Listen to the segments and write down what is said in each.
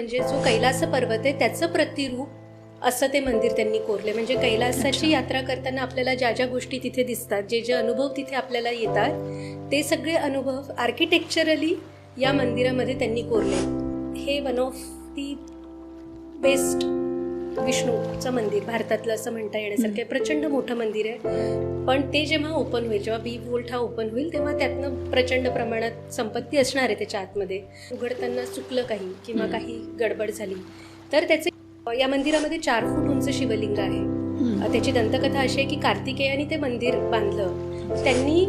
म्हणजे जो कैलास पर्वत आहे त्याचं प्रतिरूप असं ते मंदिर त्यांनी कोरले. म्हणजे कैलासाची यात्रा करताना आपल्याला ज्या ज्या गोष्टी तिथे दिसतात, जे जे अनुभव तिथे आपल्याला येतात, ते सगळे अनुभव आर्किटेक्चरली या मंदिरामध्ये त्यांनी कोरले. हे वन ऑफ दी बेस्ट विष्णूचं मंदिर भारतातलं असं म्हणता येण्यासारखं प्रचंड मोठं मंदिर आहे. पण ते जेव्हा ओपन होईल, जेव्हा बी वोल्ट हा ओपन होईल, तेव्हा त्यातनं प्रचंड प्रमाणात संपत्ती असणार आहे त्याच्या आतमध्ये. उघडताना चुकलं काही किंवा काही गडबड झाली तर त्याचे या मंदिरामध्ये 4 फूट उंच शिवलिंग आहे. त्याची दंतकथा अशी आहे की कार्तिकेयाने ते मंदिर बांधलं. त्यांनी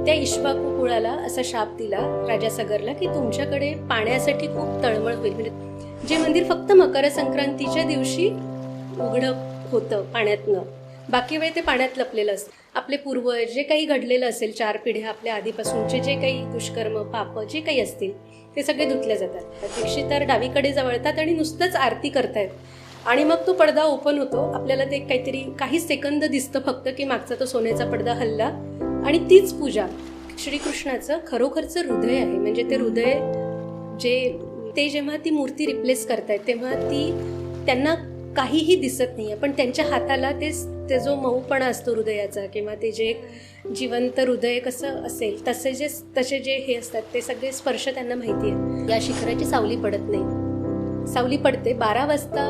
त्या इक्ष्वाकू कुळाला असा शाप दिला राजा सगरला की तुमच्याकडे पाण्यासाठी खूप तळमळ होईल. म्हणजे जे मंदिर फक्त मकर संक्रांतीच्या दिवशी उघडं होतं पाण्यातनं, बाकी वेळ ते पाण्यात लपलेलं असतं. आपले पूर्वज जे काही घडलेलं असेल 4 पिढ्या आपल्या आधीपासूनचे जे काही दुष्कर्म पाप जे काही असतील ते सगळे धुतले जातात. दीक्षितर डावीकडे जवळतात आणि नुसतंच आरती करतायत आणि मग तो पडदा ओपन होतो. आपल्याला ते काहीतरी काही सेकंद दिसतं फक्त की मागचा तो सोन्याचा पडदा हलला आणि तीच पूजा श्रीकृष्णाचं खरोखरचं हृदय आहे. म्हणजे ते हृदय ते जेव्हा ती मूर्ती रिप्लेस करतायत तेव्हा त्यांना काहीही दिसत नाहीये, पण त्यांच्या हाताला ते जो मऊपणा असतो हृदयाचा किंवा ते जे जिवंत हृदय कसं असेल तसे जे हे असतात ते सगळे स्पर्श त्यांना माहिती आहे. या शिखराची सावली पडत नाही. सावली पडते 12 वाजता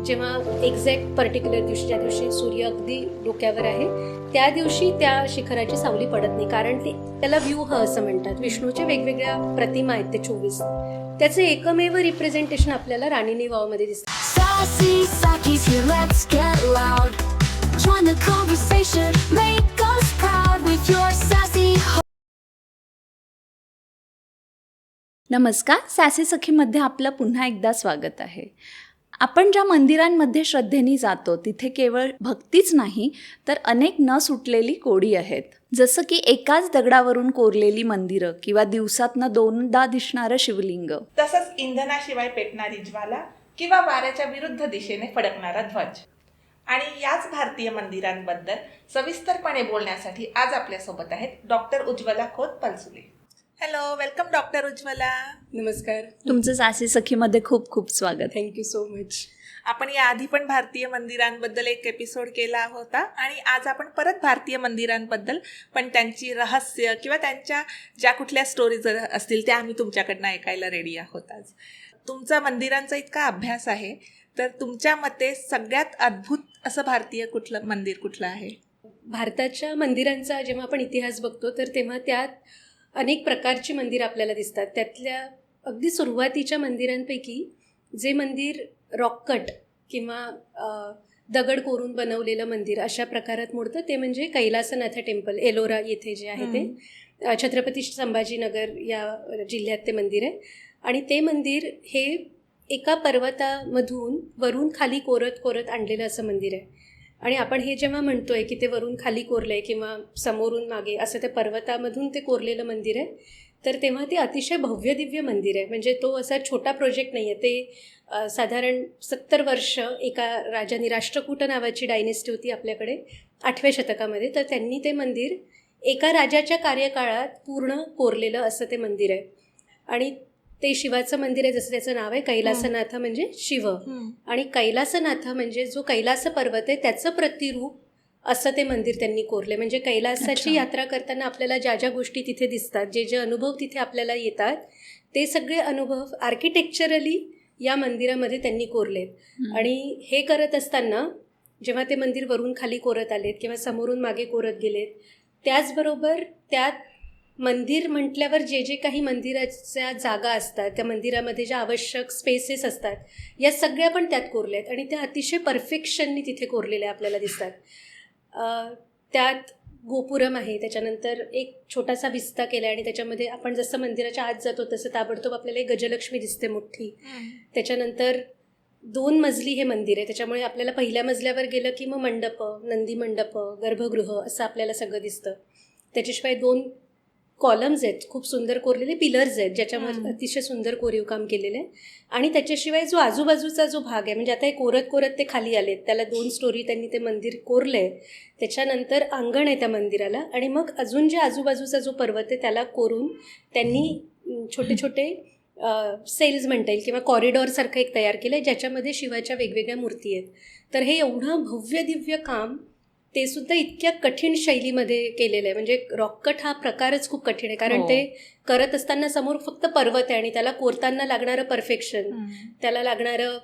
जेव्हा एक्झॅक्ट पर्टिक्युलर दिवशी ज्या दिवशी सूर्य अगदी डोक्यावर आहे त्या दिवशी त्या शिखराची सावली पडत नाही. कारण त्याला व्यूह असं म्हणतात. विष्णूच्या वेगवेगळ्या प्रतिमा आहेत ते 24. त्याचे एकमेव रिप्रेझेंटेशन आपल्याला राणीनी वावमध्ये दिसतं. नमस्कार, सॅसी सखीमध्ये आपलं पुन्हा एकदा स्वागत आहे. आपण ज्या मंदिरांमध्ये श्रद्धेने जातो तिथे केवळ भक्तीच नाही तर अनेक न सुटलेली कोडी आहेत. जसं की एकाच दगडावरून कोरलेली मंदिरं किंवा दिवसातनं 2दा दिसणारं शिवलिंग, तसंच इंधनाशिवाय पेटणारी ज्वाला किंवा वाऱ्याच्या विरुद्ध दिशेने फडकणारा ध्वज. आणि याच भारतीय मंदिरांबद्दल सविस्तरपणे बोलण्यासाठी आज आपल्यासोबत आहेत doctor Ujjwala Khot Palsule. Hello, welcome doctor Ujjwala. नमस्कार. तुमचं सॅसी सखीमध्ये खूप खूप स्वागत. Thank you so much. आपण याआधी पण भारतीय मंदिरांबद्दल एक एपिसोड केला होता आणि आज आपण परत भारतीय मंदिरांबद्दल, पण त्यांची रहस्य किंवा त्यांच्या ज्या कुठल्या स्टोरीज असतील त्या आम्ही तुमच्याकडनं ऐकायला रेडी आहोत. आज तुमचा मंदिरांचा इतका अभ्यास आहे तर तुमच्या मते सगळ्यात अद्भुत असं भारतीय मंदिर कुठलं आहे? भारताच्या मंदिरांचा जेव्हा आपण इतिहास बघतो तर तेव्हा त्यात अनेक प्रकारची मंदिरं आपल्याला दिसतात. त्यातल्या अगदी सुरुवातीच्या मंदिरांपैकी जे मंदिर रॉककट किंवा दगड कोरून बनवलेलं मंदिर अशा प्रकारात मोडतं ते म्हणजे कैलासनाथ टेम्पल, एलोरा येथे जे आहे ते छत्रपती संभाजीनगर या जिल्ह्यात ते मंदिर आहे. आणि ते मंदिर हे एका पर्वतामधून वरून खाली कोरत कोरत आणलेलं असं मंदिर आहे. आणि आपण हे जेव्हा म्हणतोय की ते वरून खाली कोरलं आहे किंवा समोरून मागे असं त्या पर्वतामधून ते कोरलेलं मंदिर आहे, तर तेव्हा ते अतिशय भव्य दिव्य मंदिर आहे. म्हणजे तो असा छोटा प्रोजेक्ट नाही आहे. ते साधारण 70 वर्ष एका राजानी, राष्ट्रकूट नावाची डायनेस्टी होती आपल्याकडे 8व्या शतकामध्ये, तर त्यांनी ते मंदिर एका राजाच्या कार्यकाळात पूर्ण कोरलेलं असं ते मंदिर आहे. आणि ते शिवाचं मंदिर आहे, जसं त्याचं नाव आहे कैलासनाथ म्हणजे शिव. आणि कैलासनाथ म्हणजे जो कैलास पर्वत आहे त्याचं प्रतिरूप असं ते मंदिर त्यांनी कोरले. म्हणजे कैलासाची यात्रा करताना आपल्याला ज्या ज्या गोष्टी तिथे दिसतात, जे जे अनुभव तिथे आपल्याला येतात, ते सगळे अनुभव आर्किटेक्चरली या मंदिरामध्ये त्यांनी कोरलेत. आणि हे करत असताना जेव्हा ते मंदिर वरून खाली कोरत आलेत किंवा समोरून मागे कोरत गेलेत, त्याचबरोबर त्यात मंदिर म्हटल्यावर जे जे काही मंदिराच्या जागा असतात, त्या मंदिरामध्ये ज्या आवश्यक स्पेसेस असतात, या सगळ्या पण त्यात कोरल्या आहेत. आणि त्या अतिशय परफेक्शननी तिथे कोरलेल्या आपल्याला दिसतात. त्यात गोपुरम आहे, त्याच्यानंतर एक छोटासा विस्ता केला आहे आणि त्याच्यामध्ये आपण जसं मंदिराच्या आत जातो तसं ताबडतोब आपल्याला एक गजलक्ष्मी दिसते मोठी. त्याच्यानंतर 2 मजली हे मंदिर आहे, त्याच्यामुळे आपल्याला पहिल्या मजल्यावर गेलं की मग मंडप, नंदी मंडप, गर्भगृह असं आपल्याला सगळं दिसतं. त्याच्याशिवाय 2 कॉलम्स आहेत, खूप सुंदर कोरलेले पिलर्स आहेत ज्याच्यामध्ये अतिशय सुंदर कोरीव काम केलेलं आहे. आणि त्याच्याशिवाय जो आजूबाजूचा जो भाग आहे, म्हणजे आता हे कोरत कोरत ते खाली आलेत, त्याला 2 स्टोरी त्यांनी ते मंदिर कोरलं आहे. त्याच्यानंतर अंगण आहे त्या मंदिराला आणि मग अजून जे आजूबाजूचा जो पर्वत आहे त्याला कोरून त्यांनी छोटे छोटे सेल्स म्हणता येईल किंवा कॉरिडॉरसारखं एक तयार केलं आहे ज्याच्यामध्ये शिवाच्या वेगवेगळ्या मूर्ती आहेत. तर हे एवढं भव्य दिव्य काम ते सुद्धा इतक्या कठीण शैलीमध्ये केलेलं आहे. म्हणजे रॉककट हा प्रकारच खूप कठीण आहे, कारण ते करत असताना समोर फक्त पर्वत आहे आणि त्याला कोरताना लागणारं परफेक्शन, त्याला लागणारं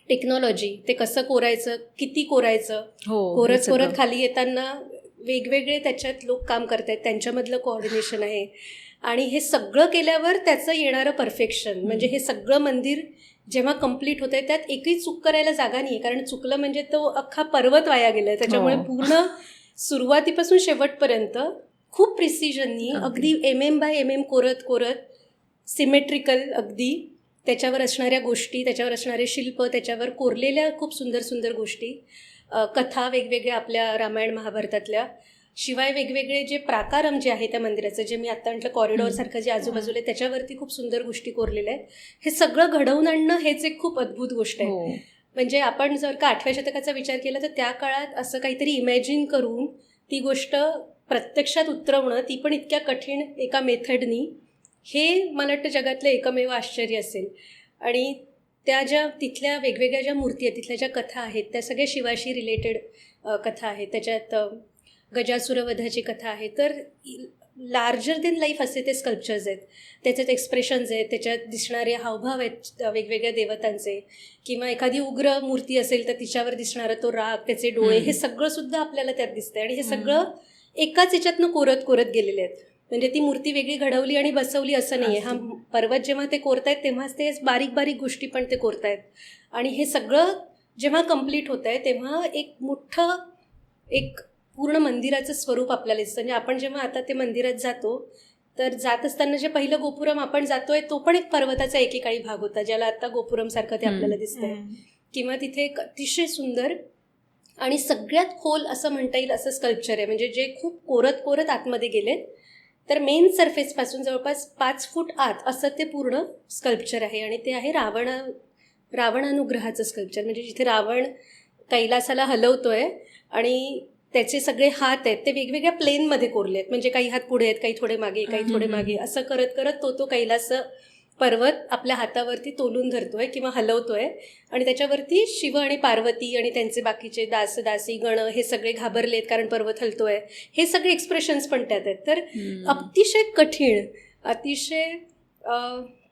टेक्नॉलॉजी, ते कसं कोरायचं, किती कोरायचं, कोरत खाली येताना वेगवेगळे त्याच्यात लोक काम करत आहेत, त्यांच्यामधलं कोऑर्डिनेशन आहे. आणि हे सगळं केल्यावर त्याचं येणारं परफेक्शन, म्हणजे हे सगळं मंदिर जेव्हा कम्प्लीट होत आहे त्यात एकही चूक करायला जागा नाही आहे, कारण चुकलं म्हणजे तो अख्खा पर्वत वाया गेला आहे. त्याच्यामुळे पूर्ण सुरुवातीपासून शेवटपर्यंत खूप प्रिसिजननी अगदी MM बाय MM कोरत सिमेट्रिकल अगदी त्याच्यावर असणाऱ्या गोष्टी, त्याच्यावर असणारे शिल्प, त्याच्यावर कोरलेल्या खूप सुंदर सुंदर गोष्टी, कथा वेगवेगळ्या आपल्या रामायण महाभारतातल्या, शिवाय वेगवेगळे जे प्राकारम जे आहे त्या मंदिराचं, जे मी आत्ता म्हटलं कॉरिडॉरसारखं जे आजूबाजूला आहे त्याच्यावरती खूप सुंदर गोष्टी कोरलेल्या आहेत. हे सगळं घडवून आणणं हेच एक खूप अद्भुत गोष्ट आहे. म्हणजे आपण जर का 8व्या शतकाचा विचार केला तर त्या काळात असं काहीतरी इमॅजिन करून ती गोष्ट प्रत्यक्षात उतरवणं, ती पण इतक्या कठीण एका मेथडनी, हे मला वाटतं जगातलं एकमेव आश्चर्य असेल. आणि त्या ज्या तिथल्या वेगवेगळ्या ज्या मूर्ती आहेत, तिथल्या ज्या कथा आहेत, त्या सगळ्या शिवाशी रिलेटेड कथा आहेत. त्याच्यात गजासुरवधाची कथा आहे. तर लार्जर देन लाईफ असे ते स्कल्पचर्स आहेत, त्याच्यात एक्सप्रेशन्स आहेत, त्याच्यात दिसणारे हावभाव आहेत वेगवेगळ्या देवतांचे, किंवा एखादी उग्र मूर्ती असेल तर तिच्यावर दिसणारा तो राग, त्याचे डोळे, हे सगळं सुद्धा आपल्याला त्यात दिसतंय. आणि हे सगळं एकाच याच्यातनं कोरत गेलेले आहेत. म्हणजे ती मूर्ती वेगळी घडवली आणि बसवली असं नाही आहे. हा पर्वत जेव्हा ते कोरतायत तेव्हाच ते बारीक बारीक गोष्टी पण ते कोरतायत. आणि हे सगळं जेव्हा कम्प्लीट होत आहे तेव्हा एक मोठं एक पूर्ण मंदिराचं स्वरूप आपल्याला दिसतं. म्हणजे आपण जेव्हा आता ते मंदिरात जातो तर जात असताना जे पहिलं गोपुरम आपण जातोय तो पण एक पर्वताचा एकेकाळी भाग होता, ज्याला आता गोपुरमसारखं ते आपल्याला दिसतंय. किंवा तिथे एक अतिशय सुंदर आणि सगळ्यात खोल असं म्हणता येईल असं स्कल्पचर आहे, म्हणजे जे खूप कोरत आतमध्ये गेलेत. तर मेन सरफेसपासून जवळपास 5 फूट आत असं ते पूर्ण स्कल्पचर आहे. आणि ते आहे रावणानुग्रहाचं स्कल्पचर, म्हणजे जिथे रावण कैलासाला हलवतोय आणि त्याचे सगळे हात आहेत ते वेगवेगळ्या प्लेनमध्ये कोरले आहेत. म्हणजे काही हात पुढे आहेत, काही थोडे मागे, काही थोडे मागे, असं करत तो कैलास पर्वत आपल्या हातावरती तोलून धरतोय किंवा हलवतोय. आणि त्याच्यावरती शिव आणि पार्वती आणि त्यांचे बाकीचे दासी गण हे सगळे घाबरलेत कारण पर्वत हलतोय, हे सगळे एक्सप्रेशन्स पण त्यात आहेत. तर अतिशय कठीण, अतिशय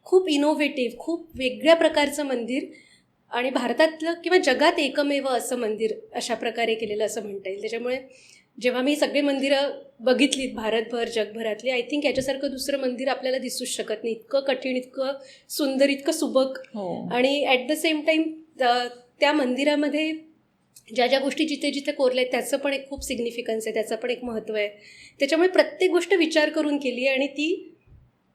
खूप इनोव्हेटिव्ह, खूप वेगळ्या प्रकारचं मंदिर, आणि भारतातलं किंवा जगात एकमेव असं मंदिर अशा प्रकारे केलेलं असं म्हणता येईल. त्याच्यामुळे जेव्हा मी सगळे मंदिरं बघितलीत भारतभर, जगभरातली, आय थिंक याच्यासारखं दुसरं मंदिर आपल्याला दिसूच शकत नाही. इतकं कठीण, इतकं सुंदर, इतकं सुबक. आणि ॲट द सेम टाईम त्या मंदिरामध्ये ज्या गोष्टी जिथे कोरल्या आहेत त्याचं पण एक खूप सिग्निफिकन्स आहे, त्याचं पण एक महत्त्व आहे. त्याच्यामुळे प्रत्येक गोष्ट विचार करून केली आहे आणि ती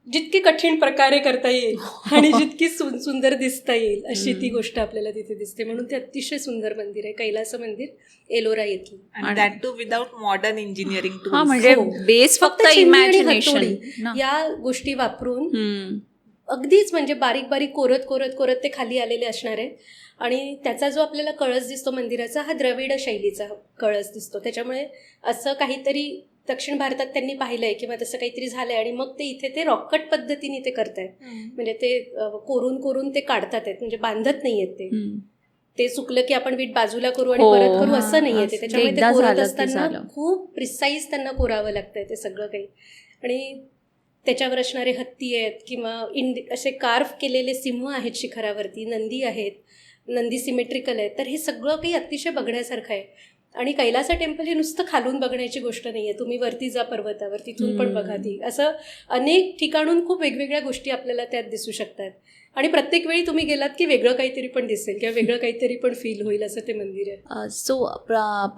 जितकी कठीण प्रकारे करता येईल आणि जितकी सुंदर दिसता येईल अशी ती गोष्ट आपल्याला तिथे दिसते. म्हणून ते अतिशय सुंदर मंदिर आहे, कैलास मंदिर, एलोरा येथील. आणि that too without modern engineering tools. म्हणजे बेस फक्त इमॅजिनेशन या गोष्टी वापरून अगदीच म्हणजे बारीक कोरत ते खाली आलेले असणार आहे. आणि त्याचा जो आपल्याला कळस दिसतो मंदिराचा, हा द्रविड शैलीचा कळस दिसतो. त्याच्यामुळे असं काहीतरी दक्षिण भारतात त्यांनी पाहिलंय किंवा तसं काहीतरी झालंय आणि मग ते इथे ते रॉककट पद्धतीने ते करतायत. म्हणजे ते कोरून ते काढतात आहेत, म्हणजे बांधत नाही आहेत ते चुकलं की आपण वीट बाजूला करू आणि परत करू असं नाही आहे ते. त्याच्यामुळे ते कोरत असताना खूप प्रिसाईज त्यांना कोरावं लागतंय ते सगळं काही. आणि त्याच्यावर असणारे हत्ती आहेत किंवा असे कार्फ केलेले सिंह आहेत शिखरावरती, नंदी आहेत, नंदी सिमेट्रिकल आहेत. तर हे सगळं काही अतिशय बघण्यासारखं आहे. आणि कैलासा टेम्पल हे नुसतं खालून बघण्याची गोष्ट नाही आहे, तुम्ही वरती जा पर्वतावर, तिथून पण बघा ती. असं अनेक ठिकाणून खूप वेगवेगळ्या गोष्टी आपल्याला त्यात दिसू शकतात. आणि प्रत्येक वेळी तुम्ही गेलात की वेगळं काहीतरी पण दिसेल किंवा वेगळं काहीतरी पण फील होईल असं ते मंदिर आहे. सो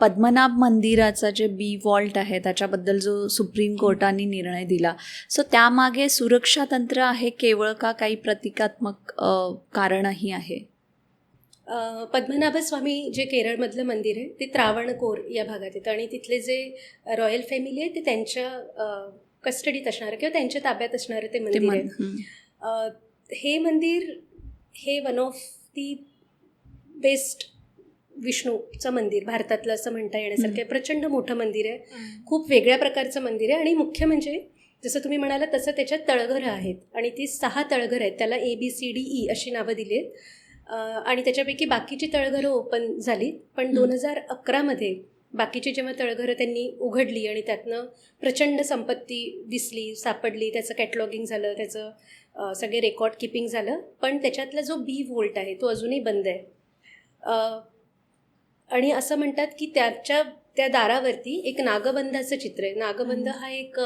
पद्मनाभ मंदिराचा जे बी वॉल्ट आहे त्याच्याबद्दल जो सुप्रीम कोर्टाने निर्णय दिला, सो त्यामागे सुरक्षा तंत्र आहे केवळ का काही प्रतिकात्मक कारणही आहे? पद्मनाभस्वामी जे केरळमधलं मंदिर आहे ते त्रावणकोर या भागात येतं आणि तिथले जे रॉयल फॅमिली आहे ते त्यांच्या कस्टडीत असणारं किंवा त्यांच्या ताब्यात असणारं ते मंदिर आहे. हे मंदिर हे वन ऑफ दी बेस्ट विष्णूचं मंदिर भारतातलं असं म्हणता येण्यासारखं आहे. प्रचंड मोठं मंदिर आहे, खूप वेगळ्या प्रकारचं मंदिर आहे. आणि मुख्य म्हणजे जसं तुम्ही म्हणाला तसं त्याच्यात तळघरं आहेत आणि ती 6 तळघरं आहेत. त्याला ABCDE अशी नावं दिली आहेत आणि त्याच्यापैकी बाकीची तळघरं ओपन झाली. पण 2011मध्ये बाकीची जेव्हा तळघरं त्यांनी उघडली आणि त्यातनं प्रचंड संपत्ती दिसली, सापडली, त्याचं कॅटलॉगिंग झालं, त्याचं सगळे रेकॉर्ड किपिंग झालं. पण त्याच्यातला जो B वोल्ट आहे तो अजूनही बंद आहे. आणि असं म्हणतात की त्या दारावरती एक नागबंधाचं चित्र आहे. नागबंध हा एक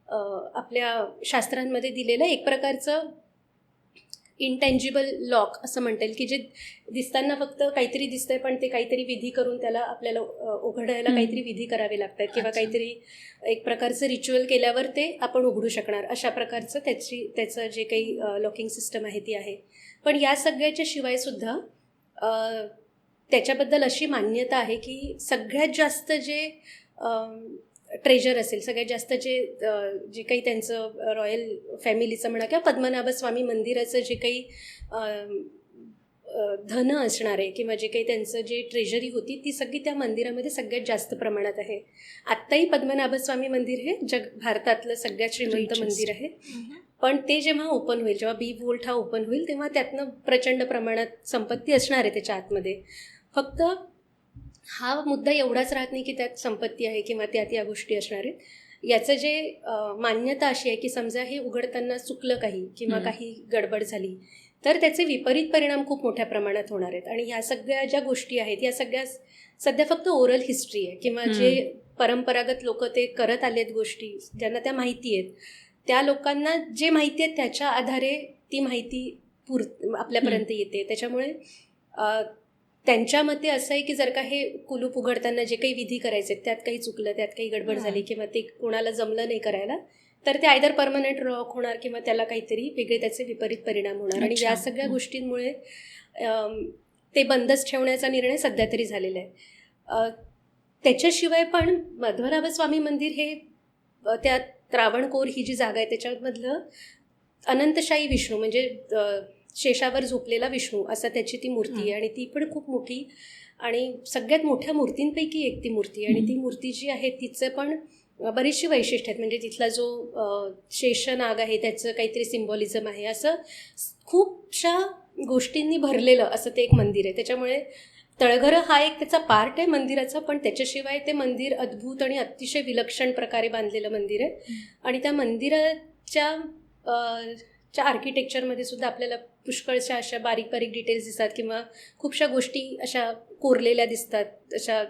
आपल्या शास्त्रांमध्ये दिलेलं एक प्रकारचं इंटँजिबल लॉक असं म्हणता येईल, की जे दिसताना फक्त काहीतरी दिसतंय पण ते काहीतरी विधी करून त्याला आपल्याला उघडायला काहीतरी विधी करावे लागतात किंवा काहीतरी एक प्रकारचं रिच्युअल केल्यावर ते आपण उघडू शकणार, अशा प्रकारचं त्याचं जे काही लॉकिंग सिस्टम आहे ती आहे. पण या सगळ्याच्या शिवायसुद्धा त्याच्याबद्दल अशी मान्यता आहे की सगळ्यात जास्त जे ट्रेजर असेल, सगळ्यात जास्त जे काही त्यांचं रॉयल फॅमिलीचं म्हणा किंवा पद्मनाभस्वामी मंदिराचं जे काही धन असणार आहे किंवा जे काही त्यांचं जे ट्रेजरी होती ती सगळी त्या मंदिरामध्ये सगळ्यात जास्त प्रमाणात आहे. आत्ताही पद्मनाभस्वामी मंदिर हे भारतातलं सगळ्यात श्रीमंत मंदिर आहे. पण ते जेव्हा ओपन होईल, जेव्हा B वोल्ट हा ओपन होईल, तेव्हा त्यातनं प्रचंड प्रमाणात संपत्ती असणार आहे त्याच्या आतमध्ये. फक्त हा मुद्दा एवढाच राहत नाही की त्यात संपत्ती आहे किंवा त्यात या गोष्टी असणार आहेत. याचं जे मान्यता अशी आहे की समजा हे उघडताना चुकलं काही किंवा काही गडबड झाली तर त्याचे विपरीत परिणाम खूप मोठ्या प्रमाणात होणार आहेत. आणि ह्या सगळ्या ज्या गोष्टी आहेत या सगळ्या सध्या फक्त ओरल हिस्ट्री आहे किंवा जे परंपरागत लोक ते करत आलेत गोष्टी, ज्यांना त्या माहिती आहेत, त्या लोकांना जे माहिती आहे त्याच्या आधारे ती माहिती आपल्यापर्यंत येते. त्याच्यामुळे त्यांच्या मते असं आहे की जर का हे कुलूप उघडताना जे काही विधी करायचे त्यात काही चुकलं, त्यात काही गडबड झाली किंवा ते कोणाला जमलं नाही करायला, तर ते आयदर परमनंट लॉक होणार किंवा त्याला काहीतरी वेगळे त्याचे विपरीत परिणाम होणार. आणि या सगळ्या गोष्टींमुळे ते बंदच ठेवण्याचा निर्णय सध्या तरी झालेला आहे. त्याच्याशिवाय पण पद्मनाभस्वामी मंदिर हे त्या त्रावणकोर ही जी जागा आहे त्याच्यामधलं अनंतशाही विष्णू म्हणजे शेषावर झोपलेला विष्णू असं त्याची ती मूर्ती आहे आणि ती पण खूप मोठी आणि सगळ्यात मोठ्या मूर्तींपैकी एक ती मूर्ती आहे. आणि ती मूर्ती जी आहे तिचं पण बरीचशी वैशिष्ट्य आहेत. म्हणजे तिथला जो शेषनाग आहे त्याचं काहीतरी सिम्बॉलिझम आहे. असं खूपशा गोष्टींनी भरलेलं असं ते एक मंदिर आहे. त्याच्यामुळे तळघरं हा एक त्याचा पार्ट आहे मंदिराचा, पण त्याच्याशिवाय ते मंदिर अद्भुत आणि अतिशय विलक्षण प्रकारे बांधलेलं मंदिर आहे. आणि त्या मंदिराच्या आर्किटेक्चरमध्ये सुद्धा आपल्याला पुष्कळशा अशा बारीक बारीक डिटेल्स दिसतात किंवा खूपशा गोष्टी अशा कोरलेल्या दिसतात, अशा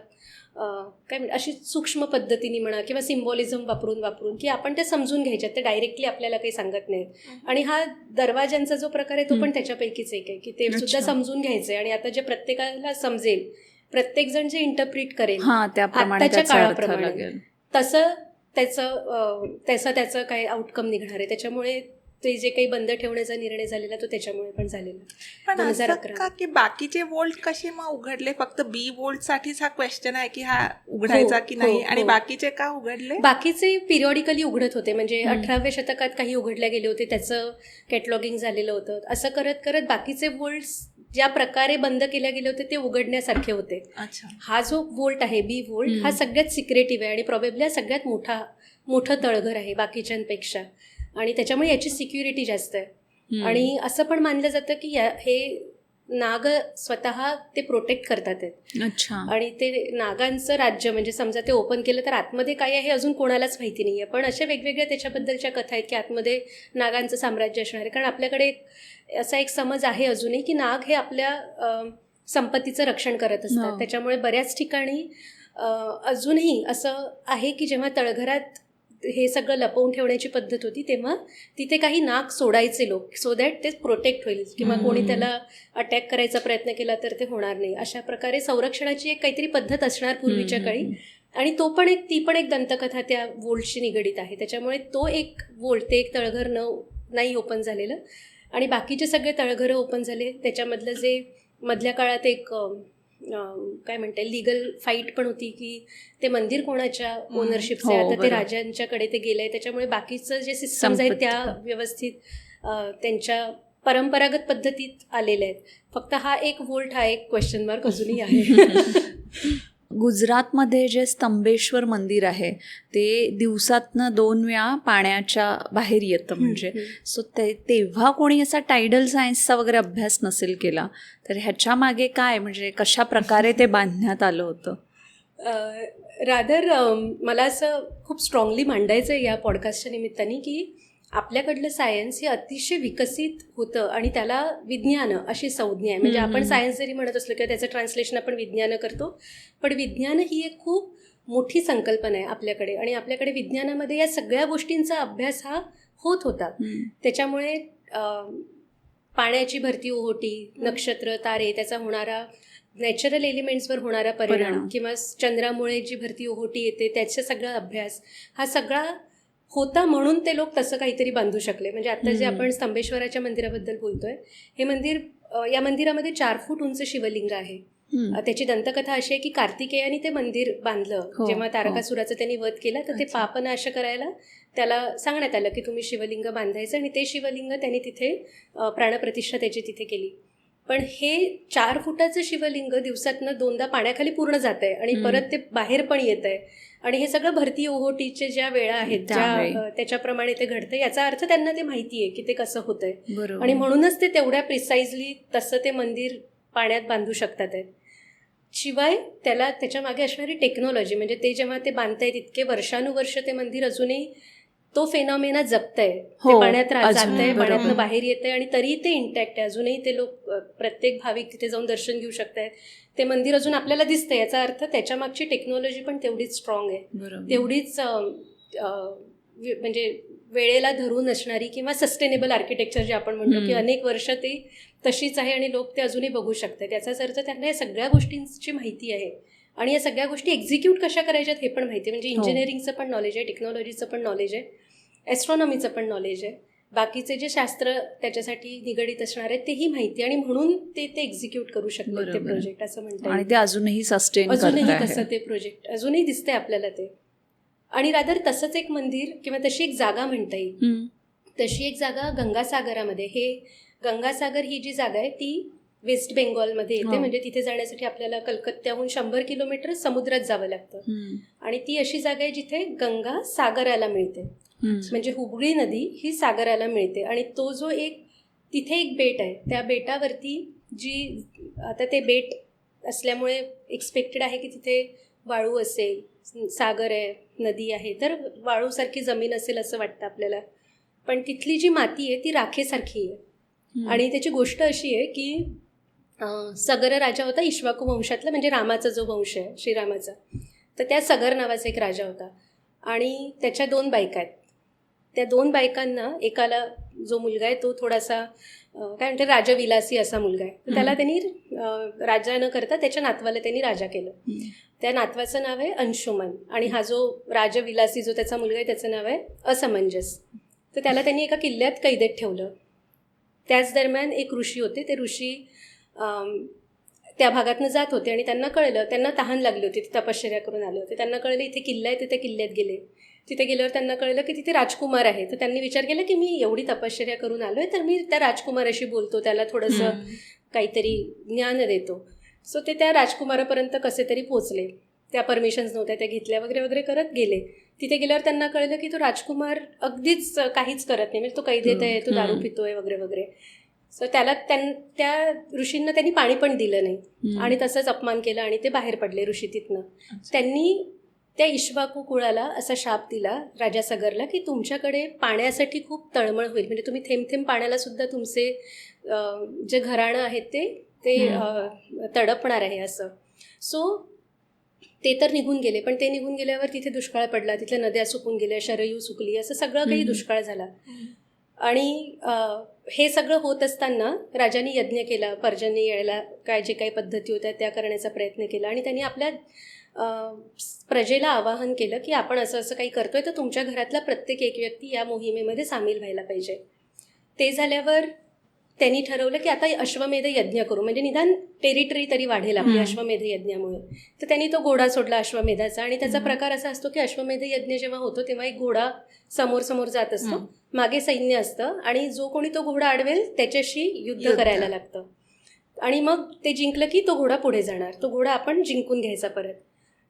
काय म्हणतात अशी सूक्ष्म पद्धतीने म्हणा किंवा सिम्बॉलिझम वापरून की आपण ते समजून घ्यायच्यात, ते डायरेक्टली आपल्याला काही सांगत नाहीत. आणि हा दरवाजांचा जो प्रकार आहे तो पण त्याच्यापैकीच एक आहे की ते सुद्धा समजून घ्यायचं आहे. आणि आता जे प्रत्येकाला समजेल, प्रत्येकजण जे इंटरप्रिट करेल आत्ताच्या काळाप्रमाणे तसं त्याचं काय आउटकम निघणार आहे. त्याच्यामुळे ते जे काही बंद ठेवण्याचा निर्णय झालेला तो त्याच्यामुळे पण झालेला. पण असं का की बाकीचे वोल्ट कसे मग उघडले? फक्त B वोल्ट साठीच हा क्वेश्चन आहे की हा उघडायचा की नाही, आणि बाकीचे का उघडले? बाकीचे पिरियॉडिकली उघडत होते. म्हणजे 18व्या शतकात काही उघडले गेले होते, त्याचं कॅटलॉगिंग झालेलं होतं. असं करत करत बाकीचे वोल्ट्स ज्या प्रकारे बंद केले गेले होते ते उघडण्यासारखे होते. हा जो वोल्ट आहे B वोल्ट हा सगळ्यात सिक्रेटिव्ह आहे आणि प्रॉबेबली सगळ्यात मोठं तळघर आहे बाकीच्यांपेक्षा. आणि त्याच्यामुळे याची सिक्युरिटी जास्त आहे. आणि असं पण मानलं जातं की हे नाग स्वतः ते प्रोटेक्ट करतात आहेत. आणि ते नागांचं राज्य म्हणजे समजा ते ओपन केलं तर आतमध्ये काय आहे हे अजून कोणालाच माहिती नाही आहे. पण अशा वेगवेगळ्या त्याच्याबद्दलच्या कथा आहेत की आतमध्ये नागांचं साम्राज्य असणार आहे. कारण आपल्याकडे असा एक समज आहे अजूनही की नाग हे आपल्या संपत्तीचं रक्षण करत असतात. त्याच्यामुळे बऱ्याच ठिकाणी अजूनही असं आहे की जेव्हा तळघरात हे सगळं लपवून ठेवण्याची पद्धत होती तेव्हा तिथे काही नाग सोडायचे लोक, सो दॅट ते प्रोटेक्ट होईल किंवा कोणी त्याला अटॅक करायचा प्रयत्न केला तर ते होणार नाही. अशा प्रकारे संरक्षणाची एक काहीतरी पद्धत असणार पूर्वीच्या काळी. आणि ती पण एक दंतकथा त्या वोल्टशी निगडीत आहे. त्याच्यामुळे तो एक वोल्ट, ते एक तळघर नाही ओपन झालेलं आणि बाकीचे सगळे तळघरं ओपन झाले. त्याच्यामधलं जे मधल्या काळात एक काय म्हणता येईल लिगल फाईट पण होती की ते मंदिर कोणाच्या ओनरशिपचं आहे, आता ते राजांच्याकडे ते गेलंय. त्याच्यामुळे बाकीचं जे सिस्टम्स आहेत त्या व्यवस्थित त्यांच्या परंपरागत पद्धतीत आलेल्या आहेत. फक्त हा एक वोल्ट हा एक क्वेश्चन मार्क अजूनही आहे. गुजरातमध्ये जे स्तंभेश्वर मंदिर आहे ते दिवसातनं 2 वेळा पाण्याच्या बाहेर येतं म्हणजे सो तेव्हा कोणी असा टायडल सायन्सचा वगैरे अभ्यास नसेल केला तर ह्याच्या मागे काय म्हणजे कशा प्रकारे ते बांधण्यात आलं होतं? रादर मला असं खूप स्ट्रॉंगली मांडायचं आहे या पॉडकास्टच्या निमित्ताने की आपल्याकडलं सायन्स हे अतिशय विकसित होतं आणि त्याला विज्ञान अशी संज्ञा आहे. म्हणजे आपण सायन्स जरी म्हणत असलो किंवा त्याचं ट्रान्सलेशन आपण विज्ञान करतो, पण विज्ञान ही एक खूप मोठी संकल्पना आहे आपल्याकडे आणि आपल्याकडे विज्ञानामध्ये या सगळ्या गोष्टींचा अभ्यास हा होत होता. त्याच्यामुळे पाण्याची भरती ओहोटी, नक्षत्र, तारे, त्याचा होणारा नॅचरल एलिमेंट्सवर होणारा परिणाम किंवा चंद्रामुळे जी भरती ओहोटी येते त्याचा सगळा अभ्यास हा सगळा होता म्हणून ते लोक तसं काहीतरी बांधू शकले. म्हणजे आता जे आपण स्तंभेश्वराच्या मंदिराबद्दल बोलतोय, हे मंदिर, या मंदिरामध्ये 4 फूट उंच शिवलिंग आहे. त्याची दंतकथा अशी आहे की कार्तिकेयाने ते मंदिर बांधलं जेव्हा तारकासुराचं त्यांनी वध केला, तर ते पापनाश करायला त्याला सांगण्यात आलं की तुम्ही शिवलिंग बांधायचं आणि ते शिवलिंग त्यांनी तिथे प्राणप्रतिष्ठा त्याची तिथे केली. पण हे 4 फुटाचं शिवलिंग दिवसातनं 2दा पाण्याखाली पूर्ण जात आहे आणि परत ते बाहेर पण येत आहे आणि हे सगळं भरती ओहोटीचे ज्या वेळा आहेत ज्या त्याच्याप्रमाणे ते घडतं, याचा अर्थ त्यांना ते माहिती आहे की ते कसं होतंय आणि म्हणूनच ते तेवढ्या प्रिसाइजली तसं ते मंदिर पाण्यात बांधू शकतात आहेत. शिवाय त्याच्या मागे असणारी टेक्नॉलॉजी, म्हणजे ते जेव्हा ते बांधतायत इतके वर्षानुवर्ष ते मंदिर अजूनही तो फेनॉमेना जगतंय, ते पाण्यात जातंय, पाण्यातनं बाहेर येतंय आणि तरी ते इंटॅक्ट आहे. अजूनही ते लोक, प्रत्येक भाविक तिथे जाऊन दर्शन घेऊ शकतायत. ते मंदिर अजून आपल्याला दिसतंय, याचा अर्थ त्याच्या मागची टेक्नॉलॉजी पण तेवढीच स्ट्रॉंग आहे, तेवढीच म्हणजे वेळेला धरून असणारी किंवा सस्टेनेबल आर्किटेक्चर जे आपण म्हणतो की अनेक वर्ष ते तशीच आहे आणि लोक ते अजूनही बघू शकतात. याचाच अर्थ त्यांना या सगळ्या गोष्टींची माहिती आहे आणि या सगळ्या गोष्टी एक्झिक्यूट कशा करायच्यात हे पण माहिती आहे. म्हणजे इंजिनिअरिंगचं पण नॉलेज आहे, टेक्नॉलॉजीचं पण नॉलेज आहे, ॲस्ट्रॉनॉमीचं पण नॉलेज आहे, बाकीचे जे शास्त्र त्याच्यासाठी निगडीत असणार आहे तेही माहिती, आणि म्हणून ते एक्झिक्यूट करू शकतात ते प्रोजेक्ट असं म्हणतात. आणि ते अजूनही सस्टेन अजूनही तसं ते प्रोजेक्ट अजूनही दिसतंय आपल्याला ते. आणि रादर तसंच एक मंदिर किंवा तशी एक जागा म्हणता येईल, तशी एक जागा गंगासागरामध्ये. हे गंगासागर ही जी जागा आहे ती वेस्ट बेंगॉलमध्ये येते. म्हणजे तिथे जाण्यासाठी आपल्याला कलकत्त्याहून 100 किलोमीटर समुद्रात जावं लागतं आणि ती अशी जागा आहे जिथे गंगा सागराला मिळते. म्हणजे हुबळी नदी ही सागराला मिळते आणि तो जो तिथे एक बेट आहे, त्या बेटावरती जी, आता ते बेट असल्यामुळे एक्सपेक्टेड आहे की तिथे वाळू असेल, सागर आहे, नदी आहे, तर वाळूसारखी जमीन असेल असं वाटतं आपल्याला. पण तिथली जी माती आहे ती राखेसारखी आहे. आणि त्याची गोष्ट अशी आहे की सगर राजा होता इक्ष्वाकू वंशातला, म्हणजे रामाचा जो वंश आहे श्रीरामाचा, तर त्या सगर नावाचा एक राजा होता आणि त्याच्या 2 बायका आहेत. त्या 2 बायकांना, एकाला जो मुलगा आहे तो थोडासा काय म्हणते राजविलासी असा मुलगा आहे, तर त्याला त्यांनी राजा न करता त्याच्या नातवाला त्यांनी राजा केलं. त्या नातवाचं नाव आहे अंशुमन आणि हा जो राजविलासी जो त्याचा मुलगा आहे त्याचं नाव आहे असमंजस. तर त्याला त्यांनी एका किल्ल्यात कैदेत ठेवलं. त्याच दरम्यान एक ऋषी होते, ते ऋषी त्या भागातनं जात होते आणि त्यांना कळलं, त्यांना तहान लागली होती, ते तपश्चर्या करून आले होते, त्यांना कळलं इथे किल्ला आहे, ते त्या किल्ल्यात गेले. तिथे गेल्यावर त्यांना कळलं की तिथे राजकुमार आहे, तर त्यांनी विचार केला की मी एवढी तपश्चर्या करून आलो आहे तर मी त्या राजकुमाराशी बोलतो, त्याला थोडंसं काहीतरी ज्ञान देतो. सो ते त्या राजकुमारापर्यंत कसे तरी पोचले. त्या परमिशन्स नव्हत्या, त्या घेतल्या वगैरे वगैरे करत गेले. तिथे गेल्यावर त्यांना कळलं की तो राजकुमार अगदीच काहीच करत नाही, म्हणजे तो कैदेत आहे, तो दारू पितोय वगैरे वगैरे. सो त्याला त्या ऋषींना त्यांनी पाणी पण दिलं नाही आणि तसंच अपमान केला आणि ते बाहेर पडले ऋषी तिथनं. त्यांनी त्या इक्ष्वाकू कुळाला असा शाप दिला राजा सगरला की तुमच्याकडे पाण्यासाठी खूप तळमळ होईल, म्हणजे तुम्ही थेंब थेंब पाण्याला सुद्धा तुमचे जे घराणं आहेत ते तडपणार आहे असं. सो ते तर निघून गेले, पण ते निघून गेल्यावर तिथे दुष्काळ पडला, तिथल्या नद्या सुकून गेल्या, शरयू सुकली, असं सगळं काही दुष्काळ झाला. आणि हे सगळं होत असताना राजाने यज्ञ केला, पर्जन्य यायला काय जे काही पद्धती होत्या त्या करण्याचा प्रयत्न केला आणि त्यांनी आपल्या प्रजेला आवाहन केलं की आपण असं असं काही करतोय तर तुमच्या घरातला प्रत्येक एक व्यक्ती या मोहिमेमध्ये सामील व्हायला पाहिजे. ते झाल्यावर त्यांनी ठरवलं की आता अश्वमेध यज्ञ करू, म्हणजे निदान टेरिटरी तरी वाढेल आपली अश्वमेध यज्ञामुळे. तर त्यांनी तो घोडा सोडला अश्वमेधाचा आणि त्याचा प्रकार असा असतो की अश्वमेध यज्ञ जेव्हा होतो तेव्हा एक घोडा समोर समोर जात असतो, मागे सैन्य असतं आणि जो कोणी तो घोडा अडवेल त्याच्याशी युद्ध करायला लागतं आणि मग ते जिंकलं की तो घोडा पुढे जाणार, तो घोडा आपण जिंकून घ्यायचा परत.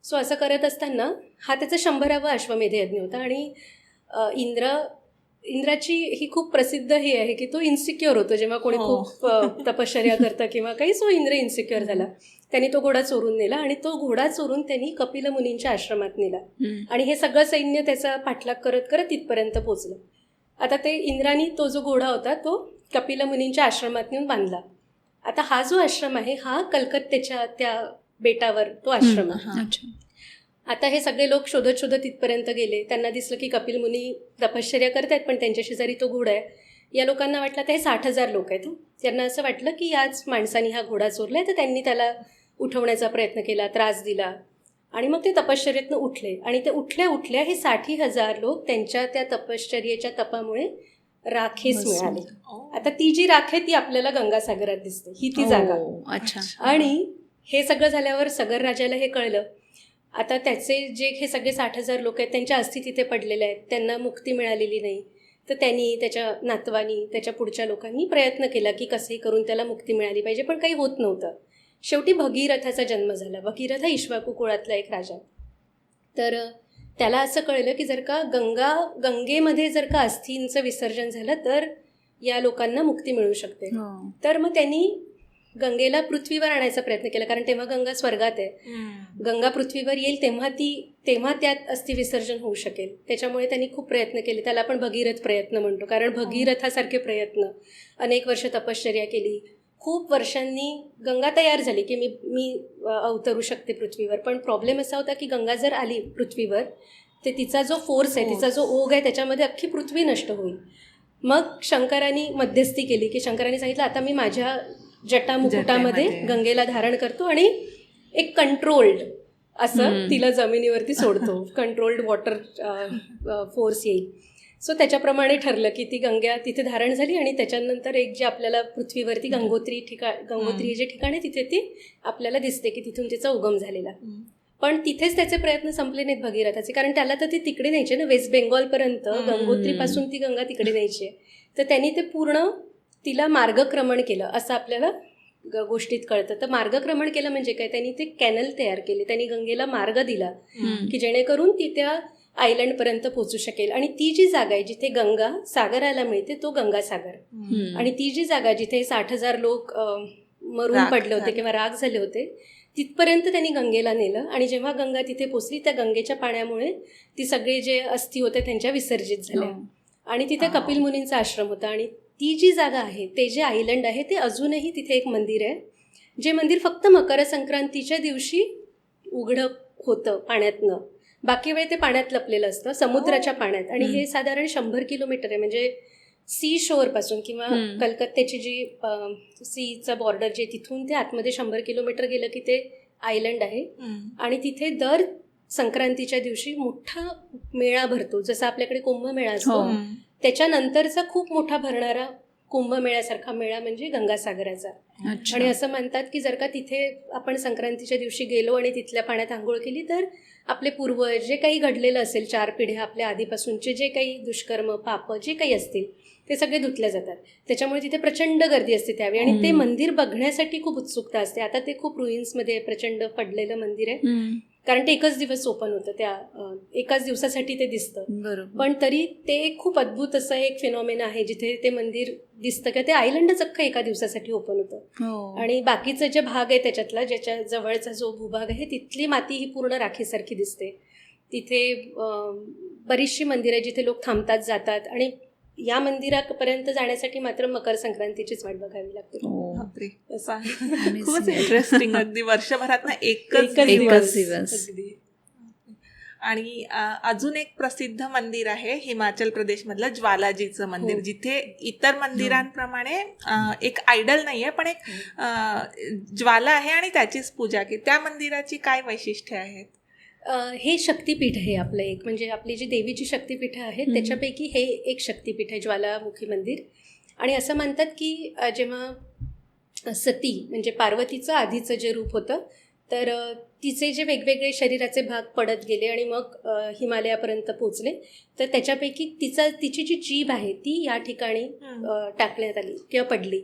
सो असं करत असताना हा त्याचा 100वा अश्वमेध यज्ञ होता. आणि इंद्राची ही खूप प्रसिद्ध ही आहे की तो इन्सिक्युअर होतो जेव्हा कोणी खूप तपश्चर्या करतं किंवा काही. सो इंद्र इन्सिक्युअर झाला. त्यांनी तो घोडा चोरून नेला आणि तो घोडा चोरून त्यांनी कपिल मुनींच्या आश्रमात नेला. आणि हे सगळं सैन्य त्याचा पाठलाग करत करत तिथपर्यंत पोचलं. आता ते इंद्रानी तो जो घोडा होता तो कपिल मुनींच्या आश्रमात नेऊन बांधला. आता हा जो आश्रम आहे हा कलकत्त्याच्या त्या बेटावर तो आश्रम आहे. आता हे सगळे लोक शोधत शोधत तिथपर्यंत गेले. त्यांना दिसलं की कपिल मुनी तपश्चर्या करत आहेत पण त्यांच्या शेजारी तो घोडा आहे. या लोकांना वाटलं तर हे 60,000 लोक आहेत. त्यांना असं वाटलं की याच माणसाने हा घोडा चोरला आहे, तर त्यांनी त्याला उठवण्याचा प्रयत्न केला, त्रास दिला आणि मग ते तपश्चर्येतनं उठले. आणि ते उठल्या उठल्या हे 60,000 लोक त्यांच्या त्या तपश्चर्येच्या तपामुळे राखेस मिळाले. आता ती जी राख आहे ती आपल्याला गंगासागरात दिसते, ही ती जागा. अच्छा. आणि हे सगळं झाल्यावर सगर राजाला हे कळलं. आता त्याचे जे हे सगळे 60,000 लोक आहेत त्यांच्या अस्थी तिथे पडलेल्या आहेत, त्यांना मुक्ती मिळालेली नाही. तर त्यांनी, त्याच्या नातवानी, त्याच्या पुढच्या लोकांनी प्रयत्न केला की कसंही करून त्याला मुक्ती मिळाली पाहिजे, पण काही होत नव्हतं. शेवटी भगीरथाचा जन्म झाला. भगीरथ हा इक्ष्वाकू कुळातला एक राजा. तर त्याला असं कळलं की जर का गंगेमध्ये जर का अस्थींचं विसर्जन झालं तर या लोकांना मुक्ती मिळू शकते. तर मग त्यांनी गंगेला पृथ्वीवर आणायचा प्रयत्न केला, कारण तेव्हा गंगा स्वर्गात आहे. गंगा पृथ्वीवर येईल तेव्हा त्यात अस्थि विसर्जन होऊ शकेल. त्याच्यामुळे त्यांनी खूप प्रयत्न केले. त्याला आपण भगीरथ प्रयत्न म्हणतो, कारण भगीरथासारखे प्रयत्न, अनेक वर्ष तपश्चर्या केली. खूप वर्षांनी गंगा तयार झाली की मी अवतरू शकते पृथ्वीवर. पण प्रॉब्लेम असा होता की गंगा जर आली पृथ्वीवर तर तिचा जो फोर्स आहे, तिचा जो ओघ आहे, त्याच्यामध्ये अख्खी पृथ्वी नष्ट होईल. मग शंकरांनी मध्यस्थी केली की शंकरांनी सांगितलं आता मी माझ्या जटामुकुटामध्ये गंगेला धारण करतो आणि एक कंट्रोल्ड असं तिला जमिनीवरती सोडतो. कंट्रोल्ड वॉटर फोर्स येईल. सो त्याच्याप्रमाणे ठरलं की ती गंगा तिथे धारण झाली. आणि त्याच्यानंतर एक जे आपल्याला पृथ्वीवरती गंगोत्री जे ठिकाण आहे तिथे ती आपल्याला दिसते की तिथून तिचा उगम झालेला. पण तिथेच त्याचे प्रयत्न संपले नाहीत भगीरथाचे, कारण त्याला तर ते तिकडे न्यायचे ना, वेस्ट बेंगॉलपर्यंत. गंगोत्रीपासून ती गंगा तिकडे न्यायची. तर त्यांनी ते पूर्ण तिला मार्गक्रमण केलं असं आपल्याला गोष्टीत कळतं. तर मार्गक्रमण केलं म्हणजे काय, त्यांनी ते कॅनल तयार केले. त्यांनी गंगेला मार्ग दिला की जेणेकरून ती त्या आयलंडपर्यंत पोहोचू शकेल. आणि ती जी जागा आहे जिथे गंगा सागराला मिळते तो गंगासागर. आणि ती जी जागा जिथे 60,000 लोक मरून पडले होते किंवा राग झाले होते तिथपर्यंत त्यांनी गंगेला नेलं. आणि जेव्हा गंगा तिथे पोचली त्या गंगेच्या पाण्यामुळे ती सगळे जे अस्थी होते त्यांच्या विसर्जित झाल्या. आणि तिथे कपिल मुनींचा आश्रम होता. आणि ती जी जागा आहे, ते जे आयलंड आहे, ते अजूनही तिथे एक मंदिर आहे, जे मंदिर फक्त मकर संक्रांतीच्या दिवशी उघडं होतं पाण्यातनं. बाकी वेळ ते पाण्यात लपलेलं असतं, समुद्राच्या पाण्यात. आणि हे साधारण 100 किलोमीटर आहे. म्हणजे सी शोअरपासून किंवा कलकत्त्याची जी सीचं बॉर्डर जे तिथून ते आतमध्ये 100 किलोमीटर गेलं की ते आयलंड आहे. आणि तिथे दर संक्रांतीच्या दिवशी मोठा मेळा भरतो, जसा आपल्याकडे कुंभमेळा असतो. त्याच्यानंतरचा खूप मोठा भरणारा कुंभमेळ्यासारखा मेळा म्हणजे गंगासागराचा. आणि असं म्हणतात की जर का तिथे आपण संक्रांतीच्या दिवशी गेलो आणि तिथल्या पाण्यात आंघोळ केली तर आपले पूर्वज जे काही घडलेलं असेल, 4 पिढ्या आपल्या आधीपासूनचे जे काही दुष्कर्म पाप जे काही असतील ते सगळे धुतले जातात. त्याच्यामुळे तिथे प्रचंड गर्दी असते त्यावेळी. आणि ते मंदिर बघण्यासाठी खूप उत्सुकता असते. आता ते खूप रुईन्समध्ये प्रचंड पडलेलं मंदिर आहे, कारण ते एकच दिवस ओपन होतं, त्या एकाच दिवसासाठी ते दिसतं. पण तरी ते खूप अद्भुत असं एक फिनॉमेना आहे जिथे ते मंदिर दिसतं किंवा ते आयलंडच अख्खं एका दिवसासाठी ओपन होतं. आणि बाकीचं जे भाग आहे त्याच्यातला, ज्याच्या जवळचा जो भूभाग आहे, तिथली माती ही पूर्ण राखीसारखी दिसते. तिथे बरीचशी मंदिरं आहे जिथे लोक थांबतात, जातात. आणि या मंदिरापर्यंत जाण्यासाठी मात्र मकर संक्रांतीचीच वाट बघावी लागते. खूपच इंटरेस्टिंग. अगदी वर्षभरात ना एकच दिवस. आणि अजून एक प्रसिद्ध मंदिर आहे हिमाचल प्रदेशमधलं ज्वालाजीचं मंदिर, जिथे इतर मंदिरांप्रमाणे एक आयडल नाही आहे, पण एक ज्वाला आहे आणि त्याचीच पूजा केली. त्या मंदिराची काय वैशिष्ट्ये आहेत? हे शक्तिपीठ आहे आपलं एक, म्हणजे आपली जी देवीची शक्तिपीठं आहेत त्याच्यापैकी हे एक शक्तिपीठ आहे, ज्वालामुखी मंदिर. आणि असं म्हणतात की जेव्हा सती म्हणजे पार्वतीचं आधीचं जे रूप होतं, तर तिचे जे वेगवेगळे शरीराचे भाग पडत गेले आणि मग हिमालयापर्यंत पोचले, तर त्याच्यापैकी तिची जी जीभ आहे ती या ठिकाणी टाकण्यात आली किंवा पडली.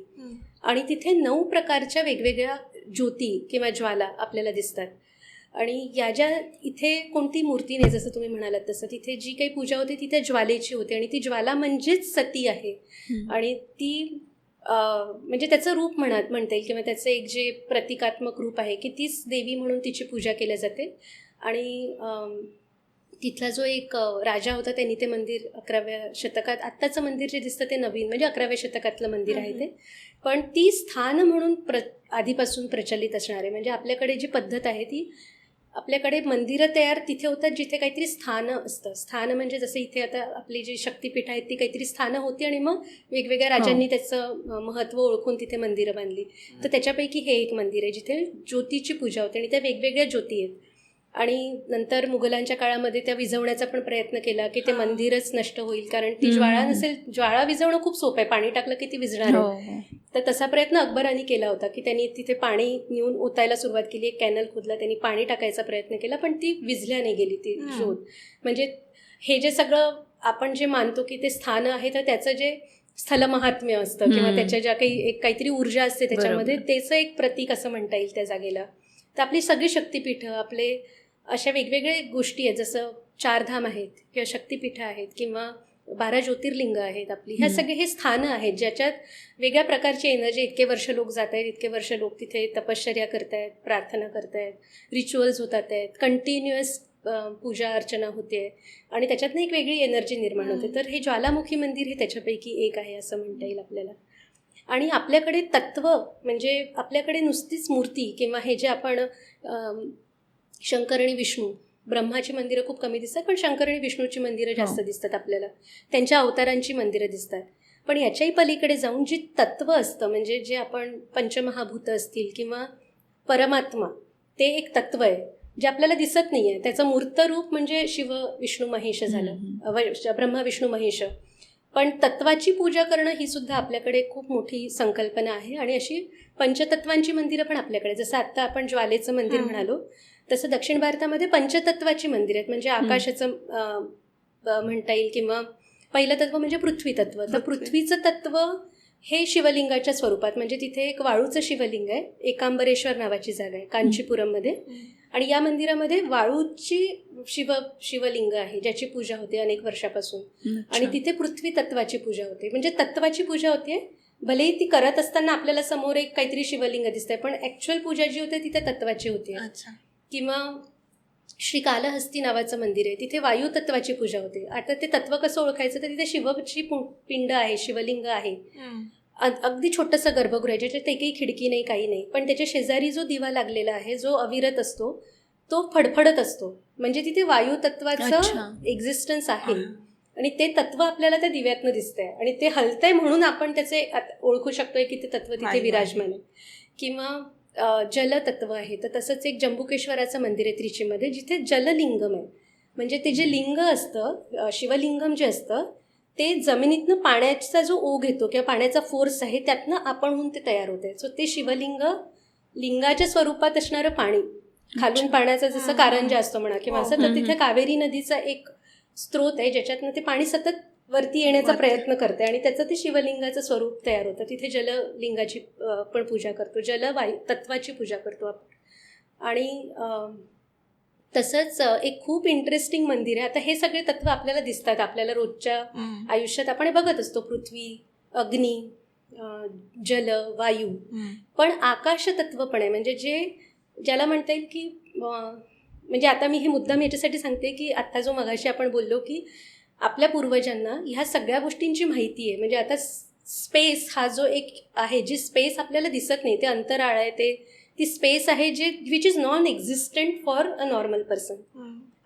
आणि तिथे 9 प्रकारच्या वेगवेगळ्या ज्योती किंवा ज्वाला आपल्याला दिसतात. आणि या ज्या इथे कोणती मूर्ती नाही, जसं तुम्ही म्हणालात तसं तिथे जी काही पूजा होते ती त्या ज्वालेची होते आणि ती ज्वाला म्हणजेच सती आहे. आणि ती म्हणजे त्याचं रूप म्हणता येईल किंवा त्याचं एक जे प्रतिकात्मक रूप आहे की तीच देवी म्हणून तिची पूजा केली जाते. आणि तिथला जो एक राजा होता त्यांनी ते मंदिर 11व्या शतकात, आत्ताचं मंदिर जे दिसतं ते नवीन म्हणजे 11व्या शतकातलं मंदिर आहे ते, पण ती स्थान म्हणून आधीपासून प्रचलित असणार आहे. म्हणजे आपल्याकडे जी पद्धत आहे ती, आपल्याकडे मंदिरं तयार तिथे होतात जिथे काहीतरी स्थानं असतं. स्थानं म्हणजे जसं इथे आता आपली जी शक्तिपीठ आहेत ती काहीतरी स्थानं होती आणि मग वेगवेगळ्या राजांनी त्याचं महत्त्व ओळखून तिथे मंदिरं बांधली. तर त्याच्यापैकी हे एक मंदिर आहे जिथे ज्योतीची पूजा होते आणि त्या वेगवेगळ्या ज्योती आहेत. आणि नंतर मुघलांच्या काळामध्ये त्या विझवण्याचा पण प्रयत्न केला की ते मंदिरच नष्ट होईल, कारण ती ज्वाळा नसेल, ज्वाळा विझवणं खूप सोपं आहे, पाणी टाकलं की ती विझणार आहे. तर तसा प्रयत्न अकबरांनी केला होता की त्यांनी तिथे पाणी नेऊन ओतायला सुरुवात केली, एक कॅनल खोदला, त्यांनी पाणी टाकायचा प्रयत्न केला, पण ती विझल्याने गेली ती ज्योत. म्हणजे हे जे सगळं आपण जे मानतो की ते स्थान आहे, तर त्याचं जे स्थलमहात्म्य असतं किंवा त्याच्या ज्या काही एक काहीतरी ऊर्जा असते त्याच्यामध्ये, त्याचं एक प्रतीक असं म्हणता येईल त्या जागेला. तर आपली सगळी शक्तिपीठं, आपले अशा वेगवेगळ्या गोष्टी आहेत, जसं 4 धाम आहेत किंवा शक्तिपीठं आहेत किंवा 12 ज्योतिर्लिंग आहेत आपली, ह्या सगळे हे स्थानं आहेत ज्याच्यात वेगळ्या प्रकारची एनर्जी, इतके वर्ष लोक जात आहेत, इतके वर्ष लोक तिथे तपश्चर्या करतायत, प्रार्थना करतायत, रिच्युअल्स होतात आहेत, कंटिन्युअस पूजा अर्चना होते आणि त्याच्यातनं एक वेगळी एनर्जी निर्माण होते. तर हे ज्वालामुखी मंदिर हे त्याच्यापैकी एक आहे असं म्हणता येईल आपल्याला. आणि आपल्याकडे तत्व म्हणजे आपल्याकडे नुसतीच मूर्ती किंवा हे जे आपण शंकर आणि विष्णू, ब्रह्माची मंदिरं खूप कमी दिसतात, पण शंकर आणि विष्णूची मंदिरं जास्त दिसतात आपल्याला, त्यांच्या अवतारांची मंदिरं दिसतात. पण याच्याही पलीकडे जाऊन जी तत्व असतं, म्हणजे जे आपण पंचमहाभूत असतील किंवा परमात्मा, ते एक तत्व आहे जे आपल्याला दिसत नाही आहे. त्याचं मूर्त रूप म्हणजे शिव विष्णू महेश झालं, ब्रह्मा विष्णू महेश. पण तत्वाची पूजा करणं ही सुद्धा आपल्याकडे खूप मोठी संकल्पना आहे. आणि अशी पंचतत्वांची मंदिरं पण आपल्याकडे, जसं आत्ता आपण ज्वालेचं मंदिर म्हणालो तसं दक्षिण भारतामध्ये पंचतत्वाची मंदिर आहेत. म्हणजे आकाशाचं म्हणता येईल किंवा पहिलं तत्व म्हणजे पृथ्वी तत्व. तर पृथ्वीचं तत्व हे शिवलिंगाच्या स्वरूपात, म्हणजे तिथे एक वाळूचं शिवलिंग आहे, एकांबरेश्वर नावाची जागा आहे कांचीपुरममध्ये, आणि या मंदिरामध्ये वाळूची शिवलिंग आहे ज्याची पूजा होते अनेक वर्षापासून. आणि तिथे पृथ्वी तत्वाची पूजा होते, म्हणजे तत्वाची पूजा होते. भलेही ती करत असताना आपल्याला समोर एक काहीतरी शिवलिंग दिसतंय, पण ऍक्च्युअल पूजा जी होते तिथे तत्वाची होते. किंवा श्री कालहस्ती नावाचं मंदिर आहे, तिथे वायू तत्वाची पूजा होते. आता ते तत्व कसं ओळखायचं, तर तिथे शिवची पिंड आहे, शिवलिंग आहे, अगदी छोटंसं गर्भगृह आहे ज्याच्यात एकही खिडकी नाही, काही नाही, पण त्याच्या शेजारी जो दिवा लागलेला आहे जो अविरत असतो तो फडफडत असतो, म्हणजे तिथे वायू तत्वाचं एक्झिस्टन्स आहे. आणि ते तत्व आपल्याला त्या दिव्यातनं दिसतंय आणि ते हलतंय म्हणून आपण त्याचे ओळखू शकतोय की ते तत्व तिथे विराजमान आहे. किंवा जलतत्व आहे, तर तसंच एक जंबुकेश्वराचं मंदिर आहे त्रिचीमध्ये जिथे जललिंगम आहे. म्हणजे ते जे लिंग असतं, शिवलिंगम जे असतं, ते जमिनीतनं पाण्याचा जो ओघ येतो किंवा पाण्याचा फोर्स आहे त्यातनं आपण होऊन ते तयार होते. सो ते शिवलिंग, लिंगाच्या स्वरूपात असणारं पाणी, खालून पाण्याचा जसं कारंजा असतो म्हणा किंवा असं, तर तिथे कावेरी नदीचा एक स्रोत आहे ज्याच्यातनं ते पाणी सतत वरती येण्याचा प्रयत्न करते आणि त्याचं ते शिवलिंगाचं स्वरूप तयार होतं. तिथे जललिंगाची पण पूजा करतो, जलवायू तत्वाची पूजा करतो आपण. आणि तसंच एक खूप इंटरेस्टिंग मंदिर आहे. आता हे सगळे तत्व आपल्याला दिसतात आपल्याला रोजच्या आयुष्यात, आपण हे बघत असतो, पृथ्वी, अग्नी, जल, वायू, पण आकाश तत्व पण आहे, म्हणजे ज्याला म्हणता येईल की म्हणजे आता मी हे मुद्दाम याच्यासाठी सांगते की आत्ता जो मगाशी आपण बोललो की आपल्या पूर्वजांना ह्या सगळ्या गोष्टींची माहिती आहे. म्हणजे आता स्पेस हा जो एक आहे, जी स्पेस आपल्याला दिसत नाही, ते अंतराळ आहे, ती स्पेस आहे जे which is non existent for a normal person.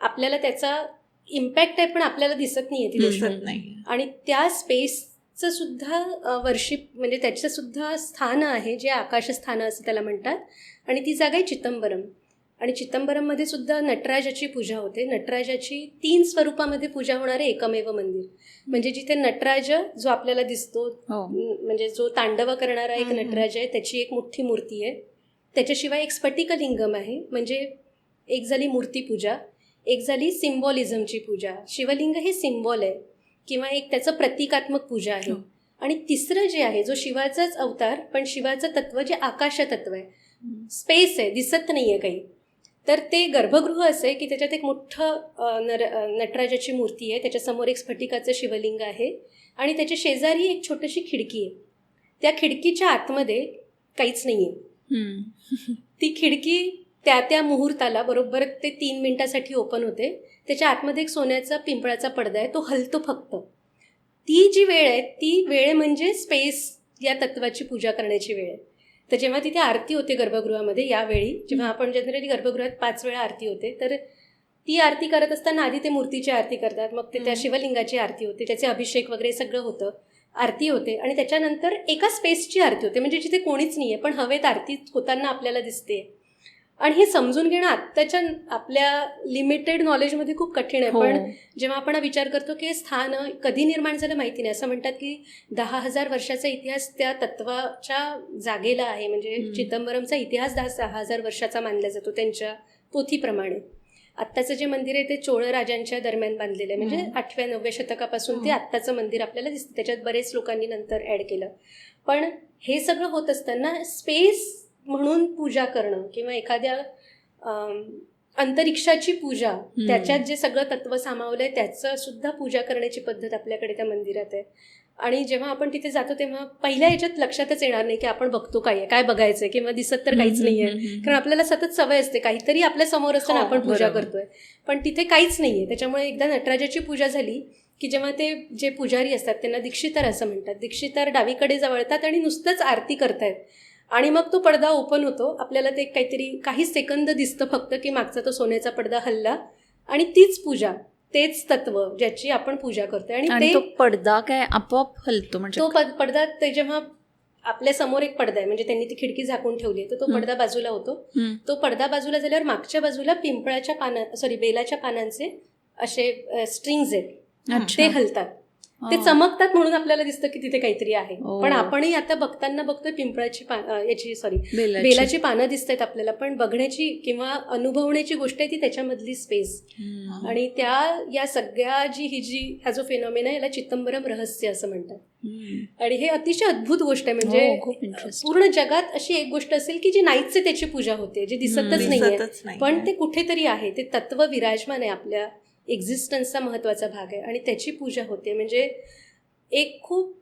आपल्याला त्याचा इम्पॅक्ट आहे पण आपल्याला दिसत नाही आहे ती गोष्ट. आणि त्या स्पेसचं सुद्धा वर्शिप, म्हणजे त्याचं सुद्धा स्थान आहे जे आकाशस्थानं असं त्याला म्हणतात. आणि ती जागा आहे चिदंबरम. आणि चिदंबरममध्ये सुद्धा नटराजाची पूजा होते. नटराजाची 3 स्वरूपामध्ये पूजा होणारे एकमेव मंदिर, म्हणजे जिथे नटराज जो आपल्याला दिसतो, म्हणजे जो तांडव करणारा एक नटराज आहे, त्याची एक मोठी मूर्ती आहे. त्याच्याशिवाय एक स्फटिकलिंगम आहे, म्हणजे एक झाली मूर्तीपूजा, एक झाली सिम्बॉलिझमची पूजा. शिवलिंग हे सिम्बॉल आहे किंवा एक त्याचं प्रतिकात्मक पूजा आहे. आणि तिसरं जे आहे जो शिवाचाच अवतार, पण शिवाचं तत्व जे आकाश तत्व आहे, स्पेस आहे, दिसत नाही आहे काही, तर ते गर्भगृह असं आहे की त्याच्यात एक मोठं नटराजाची मूर्ती आहे, त्याच्यासमोर एक स्फटिकाचं शिवलिंग आहे आणि त्याच्या शेजारी एक छोटीशी खिडकी आहे. त्या खिडकीच्या आतमध्ये काहीच नाही आहे. ती खिडकी त्या मुहूर्ताला बरोबर ते 3 मिनिटासाठी ओपन होते. त्याच्या आतमध्ये एक सोन्याचा पिंपळाचा पडदा आहे, तो हलतो फक्त. ती जी वेळ आहे ती वेळ म्हणजे स्पेस या तत्वाची पूजा करण्याची वेळ आहे. तर जेव्हा तिथे आरती होते गर्भगृहामध्ये, यावेळी जेव्हा आपण जनरली गर्भगृहात 5 वेळा आरती होते, तर ती आरती करत असताना आधी ते मूर्तीची आरती करतात, मग ते त्या शिवलिंगाची आरती होते, त्याचे अभिषेक वगैरे सगळं होतं, आरती होते आणि त्याच्यानंतर एका स्पेसची आरती होते, म्हणजे जिथे कोणीच नाही आहे पण हवेत आरती होताना आपल्याला दिसते. आणि हे समजून घेणं आत्ताच्या आपल्या लिमिटेड नॉलेजमध्ये खूप कठीण आहे. पण जेव्हा आपण विचार करतो की हे स्थान कधी निर्माण झालं माहिती नाही, असं म्हणतात की 10,000 वर्षाचा इतिहास त्या तत्वाच्या जागेला आहे. म्हणजे चिदंबरमचा इतिहास 10,000 वर्षाचा मानला जातो त्यांच्या पोथीप्रमाणे. आत्ताचं जे मंदिर आहे ते चोळ राजांच्या दरम्यान बांधलेलं आहे, म्हणजे 8व्या-9व्या शतकापासून ते आत्ताचं मंदिर आपल्याला दिसतं. त्याच्यात बरेच लोकांनी नंतर ॲड केलं. पण हे सगळं होत असताना स्पेस म्हणून पूजा करणं किंवा एखाद्या अंतरिक्षाची पूजा, त्याच्यात जे सगळं तत्व सामावलं आहे त्याचं सुद्धा पूजा करण्याची पद्धत आपल्याकडे त्या मंदिरात आहे. आणि जेव्हा आपण तिथे जातो तेव्हा पहिल्या याच्यात लक्षातच येणार नाही की आपण बघतो काय आहे, काय बघायचं आहे, किंवा दिसत तर काहीच नाही आहे. कारण आपल्याला सतत सवय असते काहीतरी आपल्या समोर असताना आपण पूजा करतोय, पण तिथे काहीच नाही आहे. त्याच्यामुळे एकदा नटराजाची पूजा झाली की जेव्हा ते जे पुजारी असतात त्यांना दीक्षितर असं म्हणतात, दीक्षितर डावीकडे जवळतात आणि नुसतंच आरती करतायत आणि मग तो पडदा ओपन होतो. आपल्याला ते काहीतरी काही सेकंद दिसतं फक्त की मागचा तो सोन्याचा पडदा हलला आणि तीच पूजा, तेच तत्व ज्याची आपण पूजा करतोय. आणि तो पडदा काय आपोआप हलतो, म्हणजे तो पडदा ते जेव्हा आपल्या समोर एक पडदा आहे, म्हणजे त्यांनी ती खिडकी झाकून ठेवली आहे, तर तो पडदा बाजूला होतो. तो पडदा बाजूला झाल्यावर मागच्या बाजूला पिंपळाच्या बेलाच्या पानांचे असे स्ट्रिंग्स आहेत, ते हलतात, ते चमकतात, म्हणून आपल्याला दिसतं की तिथे काहीतरी आहे. पण आपणही आता बघताना बघतोय पिंपळाची बेलाची पानं दिसत आहेत आपल्याला, पण बघण्याची किंवा अनुभवण्याची गोष्ट आहे ती त्याच्यामधली स्पेस. आणि या सगळ्या हा जो फेनॉमेना याला चिदंबरम रहस्य असं म्हणतात. आणि हे अतिशय अद्भुत गोष्ट आहे. म्हणजे पूर्ण जगात अशी एक गोष्ट असेल की जी नाहीच आहे त्याची पूजा होते, जे दिसतच नाहीये, पण ते कुठेतरी आहे, ते तत्व विराजमान आहे, आपल्या एक्झिस्टन्सचा महत्त्वाचा भाग आहे आणि त्याची पूजा होते. म्हणजे एक खूप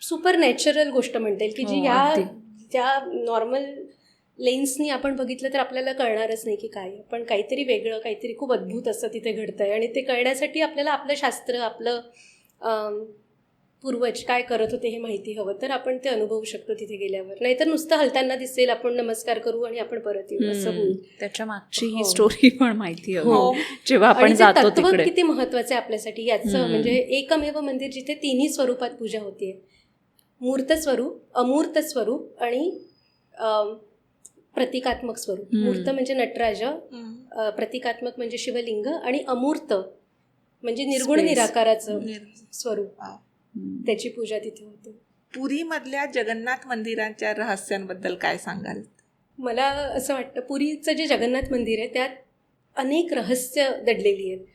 सुपर नॅचरल गोष्ट म्हणता येईल की जी त्या नॉर्मल लेन्सनी आपण बघितलं तर आपल्याला कळणारच नाही की काय, पण काहीतरी वेगळं, काहीतरी खूप अद्भुत असं तिथे घडतंय. आणि ते कळण्यासाठी आपल्याला आपलं शास्त्र, आपलं पूर्वज काय करत होते हे माहिती हवं, तर आपण ते अनुभवू शकतो तिथे गेल्यावर. नाहीतर नुसतं हलताना दिसेल, आपण नमस्कार करू आणि आपण परत येऊ, असं होईल. त्याच्या मागची ही स्टोरी पण माहिती हवी जेव्हा आपण जातो तिकडे. किती महत्वाचं आहे आपल्यासाठी याचं. म्हणजे एकमेव मंदिर जिथे 3 स्वरूपात पूजा होतीये, मूर्त स्वरूप, अमूर्त स्वरूप आणि प्रतिकात्मक स्वरूप. मूर्त म्हणजे नटराज, प्रतिकात्मक म्हणजे शिवलिंग आणि अमूर्त म्हणजे निर्गुण निराकाराचं स्वरूप, त्याची पूजा तिथे होते. पुरीमधल्या जगन्नाथ मंदिरांच्या रहस्यांबद्दल काय सांगाल? मला असं वाटतं पुरीचं जे जगन्नाथ मंदिर आहे त्यात अनेक रहस्य दडलेली आहेत.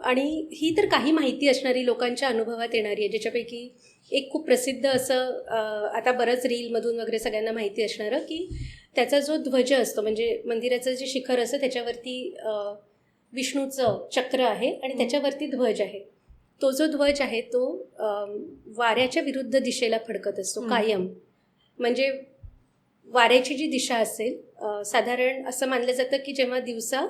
आणि ही तर काही माहिती असणारी, लोकांच्या अनुभवात येणारी आहे, ज्याच्यापैकी एक खूप प्रसिद्ध असं आता बरंच रीलमधून वगैरे सगळ्यांना माहिती असणारं की त्याचा जो ध्वज असतो, म्हणजे मंदिराचं जे शिखर असतं त्याच्यावरती विष्णूचं चक्र आहे आणि त्याच्यावरती ध्वज आहे. तो जो ध्वज आहे तो वाऱ्याच्या विरुद्ध दिशेला फडकत असतो कायम. म्हणजे वाऱ्याची जी दिशा असेल, साधारण असं मानलं जातं की जेव्हा दिवसा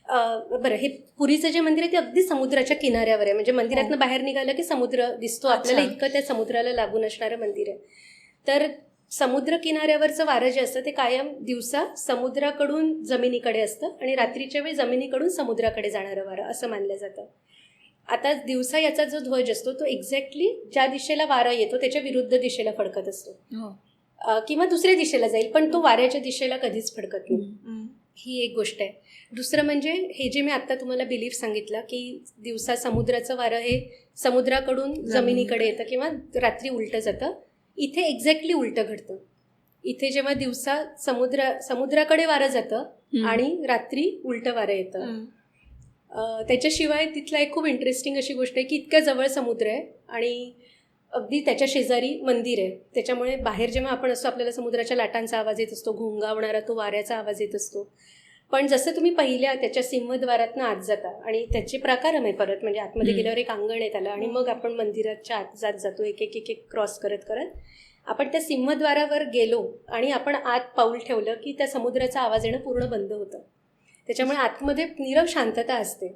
हे पुरीचं जे मंदिर आहे ते अगदी समुद्राच्या किनाऱ्यावर आहे. म्हणजे मंदिरातनं बाहेर निघालं की समुद्र दिसतो आपल्याला, इतकं त्या समुद्राला लागून असणारं मंदिर आहे. तर समुद्र किनाऱ्यावरचं वारं जे असतं ते कायम दिवसा समुद्राकडून जमिनीकडे असतं आणि रात्रीच्या वेळी जमिनीकडून समुद्राकडे जाणारं वारं असं मानलं जातं. आता दिवसा याचा जो ध्वज असतो तो एक्झॅक्टली ज्या दिशेला वारा येतो त्याच्या विरुद्ध दिशेला फडकत असतो, किंवा दुसऱ्या दिशेला जाईल, पण तो वाऱ्याच्या दिशेला कधीच फडकत नाही. ही एक गोष्ट आहे. दुसरं म्हणजे हे जे मी आत्ता तुम्हाला बिलीफ सांगितलं की दिवसा समुद्राचं वारं हे समुद्राकडून जमिनीकडे येतं किंवा रात्री उलटं जातं, इथे एक्झॅक्टली उलटं घडतं. इथे जेव्हा दिवसा समुद्राकडे वारं जातं आणि रात्री उलटं वारं येतं. त्याच्याशिवाय तिथला एक खूप इंटरेस्टिंग अशी गोष्ट आहे की इतक्या जवळ समुद्र आहे आणि अगदी त्याच्या शेजारी मंदिर आहे. त्याच्यामुळे बाहेर जेव्हा आपण असतो आपल्याला समुद्राच्या लाटांचा आवाज येत असतो, घोंगावणारा तो वाऱ्याचा आवाज येत असतो. पण जसं तुम्ही पहिल्या त्याच्या सिंहद्वारातनं आत जाता आणि त्याचे प्रकार आहे परत, म्हणजे आतमध्ये गेल्यावर एक अंगण आहे त्याला, आणि मग आपण मंदिराच्या आत जातो एक एक एक एक क्रॉस करत करत. आपण त्या सिंहद्वारावर गेलो आणि आपण आत पाऊल ठेवलं की त्या समुद्राचा आवाज येणं पूर्ण बंद होतं. त्याच्यामुळे आतमध्ये नीरव शांतता असते.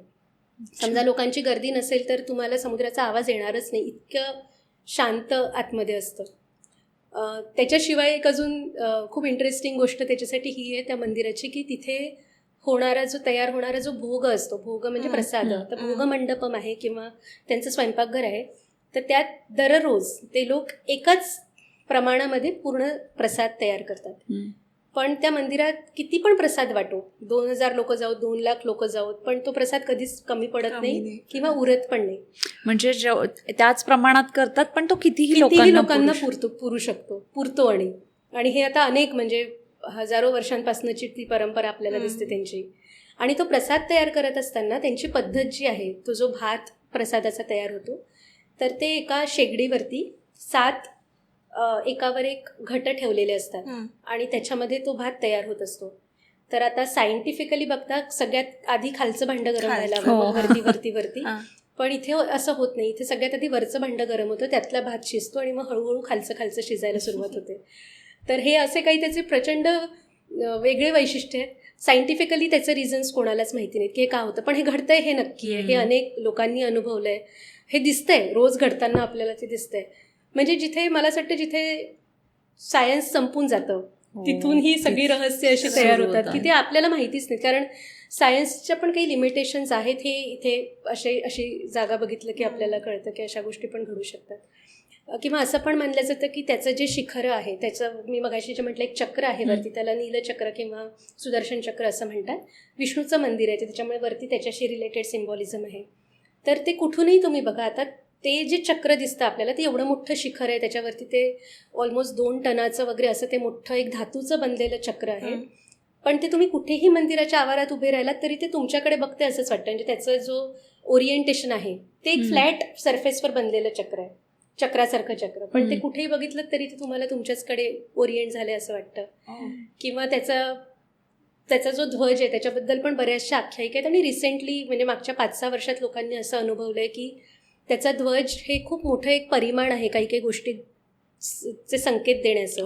समजा लोकांची गर्दी नसेल तर तुम्हाला समुद्राचा आवाज येणारच नाही, इतकं शांत आतमध्ये असतं. त्याच्याशिवाय एक अजून खूप इंटरेस्टिंग गोष्ट त्याच्यासाठी ही आहे त्या मंदिराची, की तिथे होणारा जो तयार होणारा जो भोग असतो, भोग म्हणजे प्रसाद, तर भोग मंडपम आहे किंवा त्यांचं स्वयंपाकघर आहे, तर त्यात दररोज ते लोक एकच प्रमाणामध्ये पूर्ण प्रसाद तयार करतात. पण त्या मंदिरात किती पण प्रसाद वाटो, 2000 लोक जाऊत, 2 लाख लोक जाऊत, पण तो प्रसाद कधीच कमी पडत नाही किंवा उरत पण नाही. म्हणजे त्याच प्रमाणात करतात, पण तो कितीही लोकांना पुरतो. आणि हे आता अनेक म्हणजे हजारो वर्षांपासूनची ती परंपरा आपल्याला दिसते त्यांची. आणि तो प्रसाद तयार करत असताना त्यांची पद्धत जी आहे, तो जो भात प्रसादाचा तयार होतो, तर ते एका शेगडीवरती 7 एकावर एक घट ठेवलेले असतात आणि त्याच्यामध्ये तो भात तयार होत असतो. तर आता सायंटिफिकली बघता सगळ्यात आधी खालचं भांडं गरम व्हायला हवं, वरती. पण इथे असं होत नाही. इथे सगळ्यात आधी वरचं भांडं गरम होतं, त्यातला भात शिजतो आणि मग हळूहळू खालचं शिजायला सुरुवात होते. तर हे असे काही त्याचे प्रचंड वेगळे वैशिष्ट्य आहेत. सायंटिफिकली त्याचे रिझन्स कोणालाच माहिती नाहीत की हे का होतं, पण हे घडतंय हे नक्की आहे. हे अनेक लोकांनी अनुभवलंय, हे दिसतंय, रोज घडताना आपल्याला ते दिसतंय. म्हणजे जिथे मला असं वाटतं जिथे सायन्स संपून जातं तिथून ही सगळी रहस्य अशी तयार होतात की ते आपल्याला माहितीच नाही. कारण सायन्सच्या पण काही लिमिटेशन्स आहेत. हे इथे अशी जागा बघितलं की आपल्याला कळतं की अशा गोष्टी पण घडू शकतात. किंवा असं पण मानलं जातं की त्याचं जे शिखरं आहे, त्याचं मी मगाशी जे म्हटलं एक चक्र आहे वरती, त्याला नीलचक्र किंवा सुदर्शन चक्र असं म्हणतात. विष्णूचं मंदिर आहे ते, त्याच्यामुळे वरती त्याच्याशी रिलेटेड सिम्बॉलिझम आहे. तर ते कुठूनही तुम्ही बघा, आता ते जे चक्र दिसतं आपल्याला ते एवढं मोठं शिखर आहे, त्याच्यावरती ते ऑलमोस्ट 2 टनाचं वगैरे असं ते मोठं एक धातूचं बनलेलं चक्र आहे. पण ते तुम्ही कुठेही मंदिराच्या आवारात उभे राहिलात तरी ते तुमच्याकडे बघते असंच वाटतं. म्हणजे त्याचं जो ओरिएंटेशन आहे ते एक फ्लॅट सरफेसवर बनलेलं चक्र आहे, चक्रासारखं चक्र. पण ते कुठेही बघितलं तरी ते तुम्हाला तुमच्याचकडे ओरिएंट झाले असं वाटतं. किंवा त्याचा जो ध्वज आहे त्याच्याबद्दल पण बऱ्याचशा आख्यायिका आहेत. आणि रिसेंटली म्हणजे मागच्या 5-6 वर्षात लोकांनी असं अनुभवलं आहे की त्याचा ध्वज हे खूप मोठं एक परिमाण आहे काही काही गोष्टीचे संकेत देण्याचं.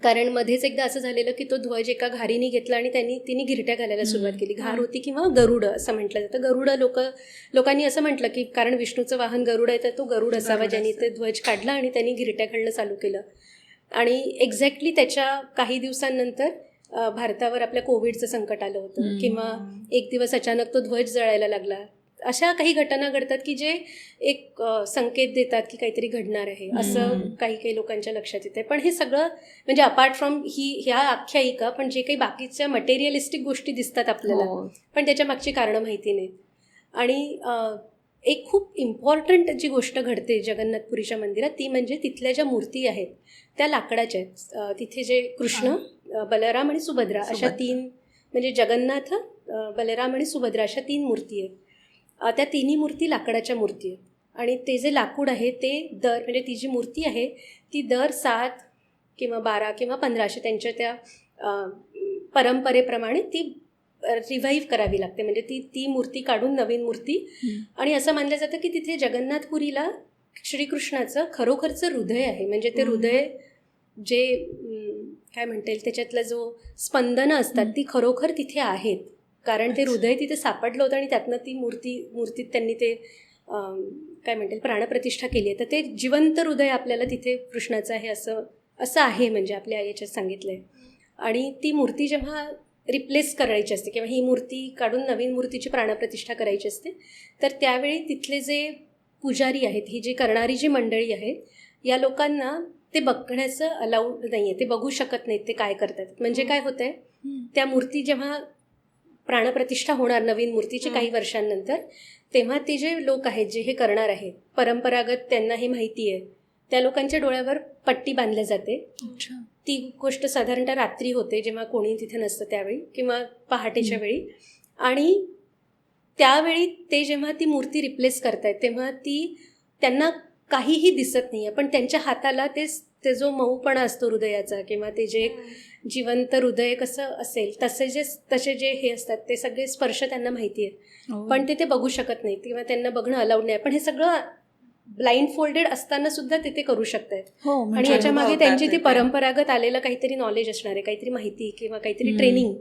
कारण मध्येच एकदा असं झालेलं की तो ध्वज एका घारीने घेतला आणि तिने घिरट्या घालायला सुरुवात केली. घार होती किंवा गरुड असं म्हटलं जातं. गरुड लोकांनी असं म्हटलं की कारण विष्णूचं वाहन गरुड आहे तर तो गरुड असावा, ज्यांनी ते ध्वज काढला आणि त्यांनी घिरट्या घालणं चालू केलं. आणि एक्झॅक्टली त्याच्या काही दिवसांनंतर भारतावर आपल्या कोविडचं संकट आलं होतं, किंवा एक दिवस अचानक तो ध्वज जळायला लागला. अशा काही घटना घडतात की जे एक संकेत देतात की काहीतरी घडणार आहे असं काही लोकांच्या लक्षात येते. पण हे सगळं म्हणजे अपार्ट फ्रॉम ह्या आख्यायिका, पण जे काही बाकीच्या मटेरियलिस्टिक गोष्टी दिसतात आपल्याला, पण त्याच्या मागची कारणं माहिती नाहीत. आणि एक खूप इम्पॉर्टंट जी गोष्ट घडते जगन्नाथपुरीच्या मंदिरात ती म्हणजे तिथल्या ज्या मूर्ती आहेत त्या लाकडाच्या आहेत. तिथे जे कृष्ण, बलराम आणि सुभद्रा अशा 3 म्हणजे जगन्नाथ, बलराम आणि सुभद्रा अशा 3 मूर्ती आहेत. त्या 3ही मूर्ती लाकडाच्या मूर्ती आहेत. आणि ते जे लाकूड आहे ते म्हणजे ती जी मूर्ती आहे ती दर 7 किंवा 12 किंवा 15 अशा त्यांच्या त्या परंपरेप्रमाणे ती रिव्हाइव्ह करावी लागते. म्हणजे ती मूर्ती काढून नवीन मूर्ती. आणि असं मानलं जातं की तिथे जगन्नाथपुरीला श्रीकृष्णाचं खरोखरचं हृदय आहे. म्हणजे ते हृदय जे काय म्हणता येईल त्याच्यातलं जो स्पंदनं असतात ती खरोखर तिथे आहेत. कारण ते हृदय तिथे सापडलं होतं आणि त्यातनं ती मूर्तीत त्यांनी ते काय म्हणतील प्राणप्रतिष्ठा केली आहे. तर ते जिवंत हृदय आपल्याला तिथे कृष्णाचं आहे असं आहे, म्हणजे आपल्या याच्यात सांगितलं आहे. आणि ती मूर्ती जेव्हा रिप्लेस करायची असते किंवा ही मूर्ती काढून नवीन मूर्तीची प्राणप्रतिष्ठा करायची असते, तर त्यावेळी तिथले जे पुजारी आहेत, ही जी करणारी जी मंडळी आहेत, या लोकांना ते बघण्याचं अलाउड नाही आहे. ते बघू शकत नाहीत ते काय करतात. म्हणजे काय होतं आहे, त्या मूर्ती जेव्हा प्राणप्रतिष्ठा होणार नवीन मूर्तीची काही वर्षांनंतर, तेव्हा ते जे लोक आहेत जे हे करणार आहेत परंपरागत, त्यांना हे माहिती आहे, त्या लोकांच्या डोळ्यावर पट्टी बांधल्या जाते. ती गोष्ट साधारणतः रात्री होते जेव्हा कोणी तिथे नसतं त्यावेळी, किंवा पहाटेच्या वेळी. आणि त्यावेळी ते जेव्हा ती मूर्ती रिप्लेस करतायत तेव्हा त्यांना काहीही दिसत नाही आहे, पण त्यांच्या हाताला ते ते जो मऊपणा असतो हृदयाचा किंवा ते जे जिवंत हृदय कसं असेल तसे जे हे असतात ते सगळे स्पर्श त्यांना माहिती आहेत, पण ते बघू शकत नाहीत किंवा त्यांना बघणं अलाउड नाही. पण हे सगळं ब्लाइंड फोल्डेड असताना सुद्धा ते करू शकतात. हो, आणि म्हणजे याच्या मागे अनुभवतात त्यांची ती ते. परंपरागत आलेलं काहीतरी नॉलेज असणार आहे, काहीतरी माहिती किंवा काहीतरी ट्रेनिंग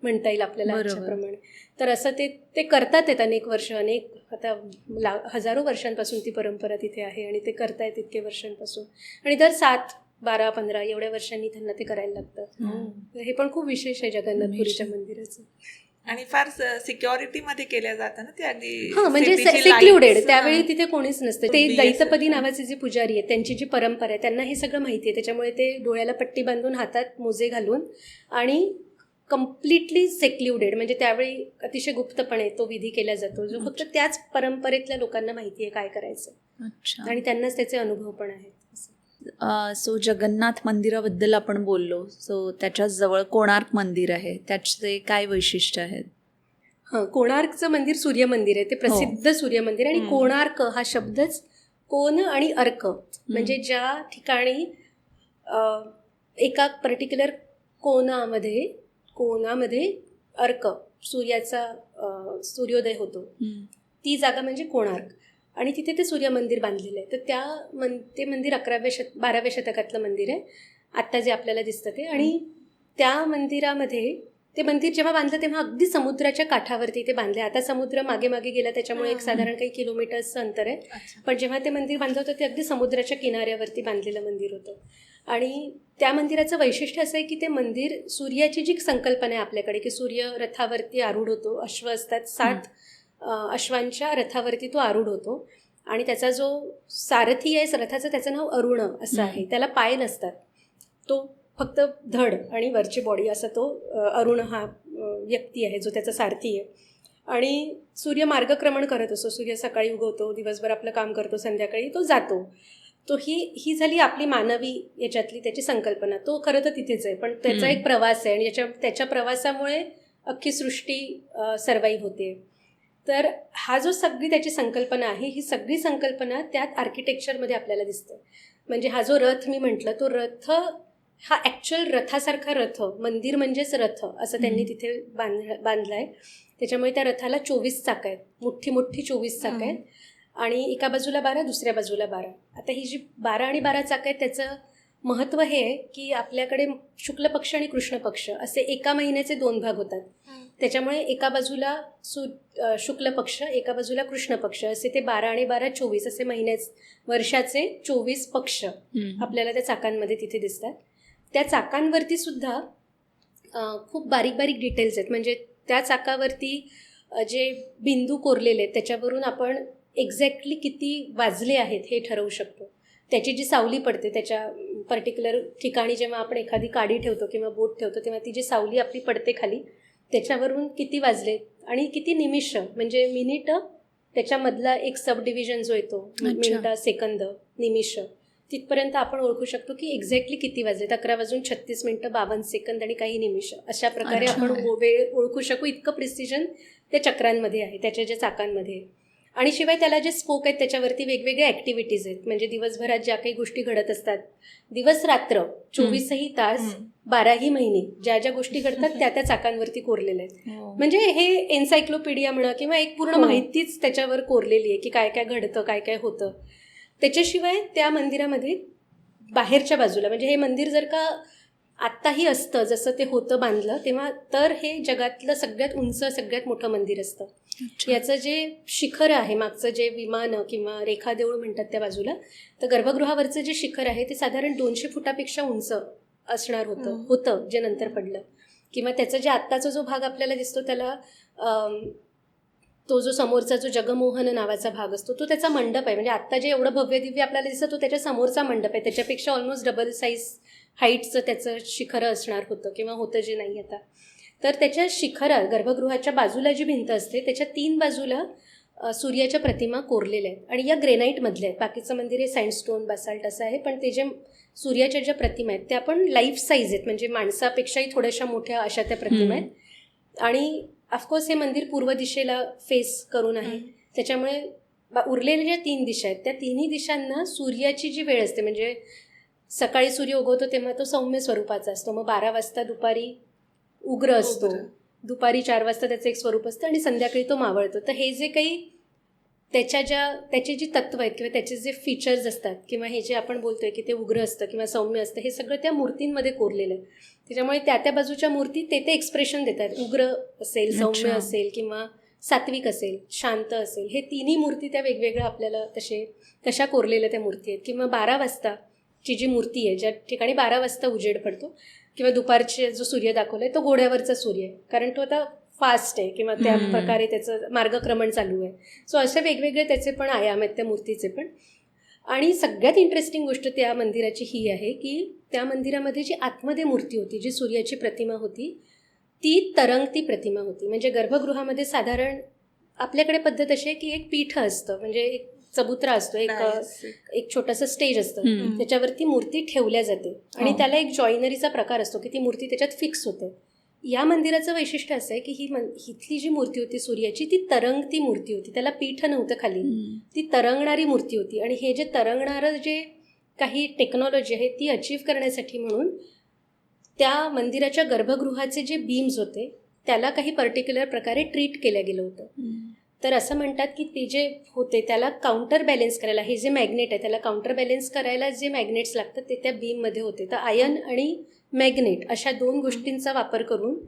म्हणता येईल आपल्याला बरोबर. अशाप्रमाणे. तर असं ते करतात आहेत अनेक वर्ष, आता हजारो वर्षांपासून ती परंपरा तिथे आहे आणि ते करतायत इतके वर्षांपासून. आणि दर 7, 12, 15 एवढ्या वर्षांनी त्यांना ते करायला लागतं. तर हे पण खूप विशेष आहे जगन्नाथपुरीच्या मंदिराचं. आणि फार सिक्युरिटीमध्ये केल्या जातं ना ते, अगदी हां, म्हणजे safety ची सेक्ल्युडेड. lights, त्यावेळी तिथे कोणीच नसते. ते BS दैतपदी नावाचे जे पुजारी आहेत त्यांची जी परंपरा आहे त्यांना हे सगळं माहिती आहे. त्याच्यामुळे ते डोळ्याला पट्टी बांधून हातात मोजे घालून आणि कम्प्लिटली सेक्ल्युडेड, म्हणजे त्यावेळी अतिशय गुप्तपणे तो विधी केला जातो, जो फक्त त्याच परंपरेतल्या लोकांना माहिती आहे काय करायचं. अच्छा. आणि त्यांनाच त्याचे अनुभव पण आहेत. सो जगन्नाथ मंदिराबद्दल आपण बोललो. सो त्याच्या जवळ कोणार्क मंदिर आहे, त्याचे काय वैशिष्ट्य आहेत? हां, कोणार्कचं मंदिर सूर्यमंदिर आहे, ते प्रसिद्ध सूर्यमंदिर. आणि कोणार्क हा शब्दच कोण आणि अर्क, म्हणजे ज्या ठिकाणी एका पर्टिक्युलर कोणामध्ये अर्क सूर्योदय होतो, ती जागा म्हणजे कोणार्क. आणि तिथे ते सूर्यमंदिर बांधलेलं आहे. तर ते मंदिर 12व्या शतकातलं मंदिर आहे आत्ता जे आपल्याला दिसतं ते. आणि त्या मंदिरामध्ये ते मंदिर जेव्हा बांधलं तेव्हा अगदी समुद्राच्या काठावरती ते बांधले. आता समुद्र मागे मागे गेला त्याच्यामुळे एक साधारण काही किलोमीटर्सचं अंतर आहे, पण जेव्हा ते मंदिर बांधलं होतं ते अगदी समुद्राच्या किनाऱ्यावरती बांधलेलं मंदिर होतं. आणि त्या मंदिराचं वैशिष्ट्य असं आहे की ते मंदिर, सूर्याची जी संकल्पना आहे आपल्याकडे की सूर्य रथावरती आरूढ होतो, अश्व असतात 7 अश्वांच्या रथावरती तो आरूढ होतो. आणि त्याचा जो सारथी आहे रथाचं त्याचं नाव अरुण असं आहे. त्याला पाय नसतात, तो फक्त धड आणि वरची बॉडी असा तो अरुण हा व्यक्ती आहे जो त्याचा सारथी आहे. आणि सूर्य मार्गक्रमण करत असतो. सूर्य सकाळी उगवतो, दिवसभर आपलं काम करतो, संध्याकाळी तो जातो. तो ही झाली आपली मानवी याच्यातली त्याची संकल्पना. तो खरं तर तिथेच आहे, पण त्याचा एक प्रवास आहे आणि त्याच्या प्रवासामुळे अख्खी सृष्टी सर्वाईव्ह होते. तर हा जो सगळी त्याची संकल्पना आहे, ही सगळी संकल्पना त्यात आर्किटेक्चरमध्ये आपल्याला दिसते. म्हणजे हा जो रथ मी म्हटलं, तो रथ हा ॲक्च्युअल रथासारखा रथ, मंदिर म्हणजेच रथ असं त्यांनी तिथे बांधला आहे. त्याच्यामुळे त्या रथाला 24 चाकं आहेत, मोठी मोठी 24 चाकं आहेत. आणि एका बाजूला 12, दुसऱ्या बाजूला 12. आता ही जी 12 आणि 12 चाकं आहेत त्याचं महत्त्व हे आहे की आपल्याकडे शुक्ल पक्ष आणि कृष्ण पक्ष असे एका महिन्याचे 2 भाग होतात. त्याच्यामुळे एका बाजूला शुक्ल पक्ष, एका बाजूला कृष्ण पक्ष, असे ते 12 आणि 12 24 असे वर्षाचे 24 पक्ष आपल्याला त्या चाकांमध्ये तिथे दिसतात. त्या चाकांवरती सुद्धा खूप बारीक बारीक डिटेल्स आहेत. म्हणजे त्या चाकावरती जे बिंदू कोरलेले आहेत त्याच्यावरून आपण एक्झॅक्टली किती वाजले आहेत हे ठरवू शकतो. त्याची जी सावली पडते त्याच्या पर्टिक्युलर ठिकाणी, जेव्हा आपण एखादी काडी ठेवतो किंवा बोट ठेवतो तेव्हा ती जी सावली आपली पडते खाली, त्याच्यावरून किती वाजले आणि किती निमिष, म्हणजे मिनिट त्याच्यामधला एक सब डिव्हिजन जो येतो, मिनिटं, सेकंद, निमिष, तिथपर्यंत आपण ओळखू शकतो की एक्झॅक्टली किती वाजलेत. 11:36 52 सेकंद आणि काही निमिष, अशा प्रकारे आपण वेळ ओळखू शकू. इतकं प्रिसिजन त्या चक्रांमध्ये आहे, त्याच्या ज्या चाकांमध्ये. आणि शिवाय त्याला जे स्पोक आहेत त्याच्यावरती वेगवेगळ्या ॲक्टिव्हिटीज आहेत. म्हणजे दिवसभरात ज्या काही गोष्टी घडत असतात, दिवस रात्र 24ही तास 12ही महिने ज्या ज्या गोष्टी घडतात त्या चाकांवरती कोरलेल्या आहेत. म्हणजे हे एन्सायक्लोपीडिया म्हणा किंवा एक पूर्ण माहितीच त्याच्यावर कोरलेली आहे की काय काय घडतं, काय काय होतं. त्याच्याशिवाय त्या मंदिरामध्ये बाहेरच्या बाजूला, म्हणजे हे मंदिर जर का आत्ताही असतं जसं ते होतं बांधलं तेव्हा, तर हे जगातलं सगळ्यात उंच सगळ्यात मोठं मंदिर असतं. याचं जे शिखर आहे, मागचं जे विमान किंवा रेखा देऊळ म्हणतात त्या बाजूला, तर गर्भगृहावरचं जे शिखर आहे ते साधारण 200 फुटापेक्षा उंच असणार होतं जे नंतर पडलं. किंवा त्याचा जे आत्ताचा जो भाग आपल्याला दिसतो त्याला तो जो समोरचा जो जगमोहन नावाचा भाग असतो तो त्याचा मंडप आहे. म्हणजे आत्ता जे एवढं भव्य दिव्य आपल्याला दिसतं तो त्याच्या समोरचा मंडप आहे. त्याच्यापेक्षा ऑलमोस्ट डबल साईज हाईटचं त्याचं शिखरं असणार होतं किंवा होतं जे नाही आता. तर त्याच्या शिखरात गर्भगृहाच्या बाजूला जी भिंत असते त्याच्या 3 बाजूला सूर्याच्या प्रतिमा कोरलेल्या आहेत आणि या ग्रेनाईटमधल्या आहेत. बाकीचं मंदिर हे सँडस्टोन बासाल्ट असं आहे, पण ते जे सूर्याच्या ज्या प्रतिमा आहेत त्या पण लाईफ साईज आहेत, म्हणजे माणसापेक्षाही थोड्याशा मोठ्या अशा त्या प्रतिमा आहेत. आणि ऑफकोर्स हे मंदिर पूर्व दिशेला फेस करून आहे, त्याच्यामुळे उरलेल्या ज्या 3 दिशा आहेत त्या 3ही दिशांना सूर्याची जी वेळ असते, म्हणजे सकाळी सूर्य उगवतो तेव्हा तो सौम्य स्वरूपाचा असतो, मग 12 वाजता दुपारी उग्र असतो, दुपारी 4 वाजता त्याचं एक स्वरूप असतं आणि संध्याकाळी तो मावळतो. तर हे जे काही त्याची जी तत्व आहेत किंवा त्याचे जे फीचर्स असतात किंवा हे जे आपण बोलतोय की ते उग्र असतं किंवा सौम्य असतं, हे सगळं त्या मूर्तींमध्ये कोरलेलं आहे. त्याच्यामुळे त्या बाजूच्या मूर्ती ते एक्सप्रेशन देतात. उग्र असेल, सौम्य असेल किंवा सात्विक असेल, शांत असेल, हे तिन्ही मूर्ती त्या वेगवेगळ्या आपल्याला तशा कोरलेल्या त्या मूर्ती आहेत. किंवा 12 वाजताची जी मूर्ती आहे, ज्या ठिकाणी 12 वाजता उजेड पडतो किंवा दुपारचे जो सूर्य दाखवला आहे तो घोड्यावरचा सूर्य आहे, कारण तो आता फास्ट आहे किंवा त्या प्रकारे त्याचं मार्गक्रमण चालू आहे. सो असे वेगवेगळे त्याचे पण आयाम आहेत त्या मूर्तीचे पण. आणि सगळ्यात इंटरेस्टिंग गोष्ट त्या मंदिराची ही आहे की त्या मंदिरामध्ये जी आतमध्ये मूर्ती होती, जी सूर्याची प्रतिमा होती, ती तरंगती प्रतिमा होती. म्हणजे गर्भगृहामध्ये साधारण आपल्याकडे पद्धत अशी आहे की एक पीठ असतं, म्हणजे एक चबुत्रा असतो, एक छोटंसं स्टेज असतं, त्याच्यावरती मूर्ती ठेवल्या जाते आणि त्याला एक जॉईनरीचा प्रकार असतो की ती मूर्ती त्याच्यात फिक्स होते. या मंदिराचं वैशिष्ट्य असं आहे की इथली जी मूर्ती होती सूर्याची, ती तरंगती मूर्ती होती. त्याला पीठ नव्हतं खाली, ती तरंगणारी मूर्ती होती. आणि हे जे तरंगणारं जे काही टेक्नॉलॉजी आहे ती अचीव करण्यासाठी म्हणून त्या मंदिराच्या गर्भगृहाचे जे बीम्स होते त्याला काही पर्टिक्युलर प्रकारे ट्रीट केलं गेलं होतं. तर असं म्हणतात की ते जे होते त्याला काउंटर बॅलेन्स करायला, हे जे मॅग्नेट आहे त्याला काउंटर बॅलेन्स करायला जे मॅग्नेट्स लागतात ते त्या बीममध्ये होते. तर आयन आणि मॅग्नेट अशा 2 गोष्टींचा वापर करून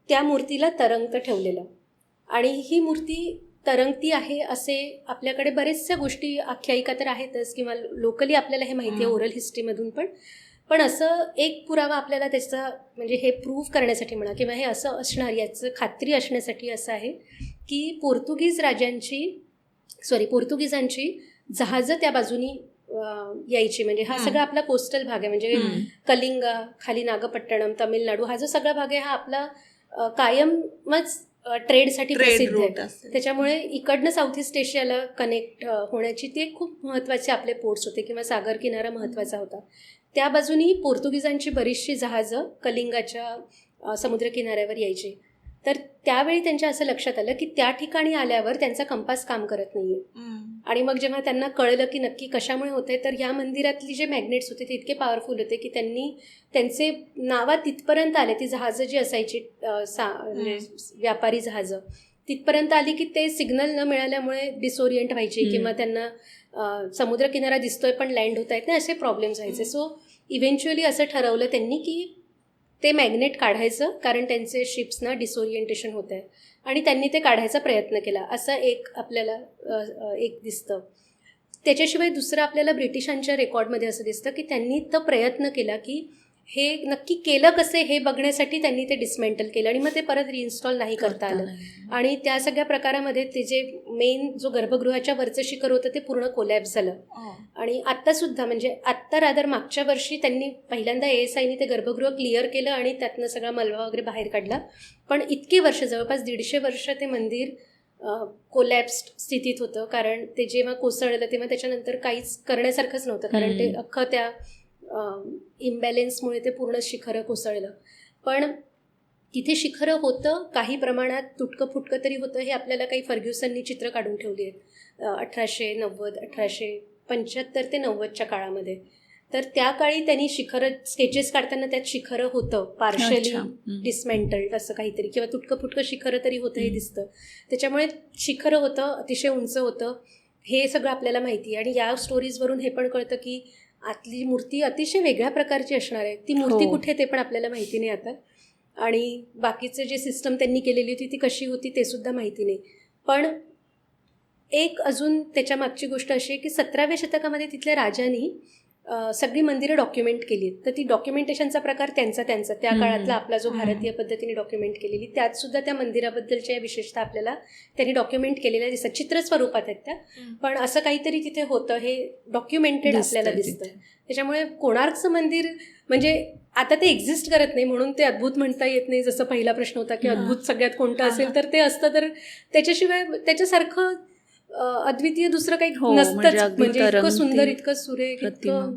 त्या मूर्तीला तरंगत ठेवलेलं. आणि ही मूर्ती तरंगती आहे असे आपल्याकडे बरेचशा गोष्टी, आख्यायिका तर आहेतच किंवा लोकली आपल्याला हे माहिती आहे ओरल हिस्ट्रीमधून पण असं एक पुरावा आपल्याला त्याचा म्हणजे हे प्रूव्ह करण्यासाठी म्हणा किंवा हे असं असणार याचं खात्री असण्यासाठी असं आहे की पोर्तुगीजांची जहाजं त्या बाजूनी यायची. म्हणजे हा सगळा आपला कोस्टल भाग आहे, म्हणजे कलिंगा, खाली नागपट्टणम, तमिळनाडू, हा जो सगळा भाग आहे हा आपला कायमच ट्रेडसाठी प्रसिद्ध आहे. त्याच्यामुळे इकडनं साऊथ ईस्ट एशियाला कनेक्ट होण्याची ते खूप महत्त्वाचे आपले पोर्ट्स होते किंवा सागर किनारा महत्त्वाचा होता. त्या बाजूनी पोर्तुगीजांची बरीचशी जहाजं कलिंगाच्या समुद्रकिनाऱ्यावर यायची. तर त्यावेळी त्यांच्या असं लक्षात आलं की त्या ठिकाणी आल्यावर त्यांचा कंपास काम करत नाहीये. आणि मग जेव्हा त्यांना कळलं की नक्की कशामुळे होते, तर या मंदिरातली जे मॅग्नेट्स होते ते इतके पॉवरफुल होते की त्यांचे नावा तिथपर्यंत आले. ती जहाजं जी असायची म्हणजे व्यापारी जहाजं तिथपर्यंत आली की ते सिग्नल न मिळाल्यामुळे डिसओरिएंट व्हायची किंवा त्यांना समुद्रकिनारा दिसतोय पण लँड होता येत नाही, असे प्रॉब्लेम्स व्हायचे. सो इव्हेंच्युअली असं ठरवलं त्यांनी की ते मॅग्नेट काढायचं, कारण त्यांचे शिप्सना डिसओरिएंटेशन होत आहे, आणि त्यांनी ते काढायचा प्रयत्न केला असं एक आपल्याला एक दिसतं. त्याच्याशिवाय दुसरं आपल्याला ब्रिटिशांच्या रेकॉर्डमध्ये असं दिसतं की त्यांनी तो प्रयत्न केला की हे नक्की केलं कसे हे बघण्यासाठी त्यांनी ते डिसमेंटल केलं आणि मग ते परत रिइन्स्टॉल नाही करता आलं. आणि त्या सगळ्या प्रकारामध्ये ते जे मेन जो गर्भगृहाच्या वरचं शिखर होतं ते पूर्ण कोलॅप्स झालं. आणि आत्तासुद्धा म्हणजे आत्ता रादर मागच्या वर्षी त्यांनी पहिल्यांदा ASIने ते गर्भगृह क्लिअर केलं आणि त्यातनं सगळा मलबा वगैरे बाहेर काढला. पण इतकी वर्ष, जवळपास 150 वर्ष ते मंदिर कोलॅप्स्ड स्थितीत होतं, कारण ते जेव्हा कोसळलं तेव्हा त्याच्यानंतर काहीच करण्यासारखंच नव्हतं, कारण ते अख्खं त्या इम्बॅलेन्समुळे ते पूर्ण शिखरं कोसळलं. पण तिथे शिखरं होतं, काही प्रमाणात तुटकं फुटकं तरी होतं. हे आपल्याला काही फर्ग्युसननी चित्र काढून ठेवली आहेत 1890, 1875 ते 90च्या काळामध्ये. तर त्या काळी त्यांनी शिखरं स्केचेस काढताना त्यात शिखरं होतं पार्शली डिसमेंटल्ड असं काहीतरी, किंवा तुटकं फुटकं शिखरं तरी होतं हे दिसतं. त्याच्यामुळे शिखरं होतं, अतिशय उंच होतं, हे सगळं आपल्याला माहिती आहे. आणि या स्टोरीजवरून हे पण कळतं की आतली मूर्ती अतिशय वेगळ्या प्रकारची असणार आहे. ती मूर्ती कुठे ते पण आपल्याला माहिती नाही आता, आणि बाकीचं जे सिस्टम त्यांनी केलेली होती ती कशी होती ते सुद्धा माहिती नाही. पण एक अजून त्याच्या मागची गोष्ट अशी आहे की 17व्या शतकामध्ये तिथल्या राजांनी सगळी मंदिरं डॉक्युमेंट केली. तर ती डॉक्युमेंटेशनचा प्रकार त्यांचा त्या काळातला आपला जो भारतीय पद्धतीने डॉक्युमेंट केलेली, त्यात सुद्धा त्या मंदिराबद्दलच्या विशेषता आपल्याला त्यांनी डॉक्युमेंट केलेल्या दिसतात. चित्र स्वरूपात आहेत त्या, पण असं काहीतरी तिथे होतं हे डॉक्युमेंटेड आपल्याला दिसतं. त्याच्यामुळे कोणार्कचं मंदिर म्हणजे आता ते एक्झिस्ट करत नाही म्हणून ते अद्भुत म्हणता येत नाही. जसं पहिला प्रश्न होता की अद्भुत सगळ्यात कोणतं असेल, तर ते असतं, तर त्याच्याशिवाय त्याच्यासारखं अद्वितीय दुसरं काही नसतंच. म्हणजे इतकं सुंदर, इतकं सुरेख, इतकं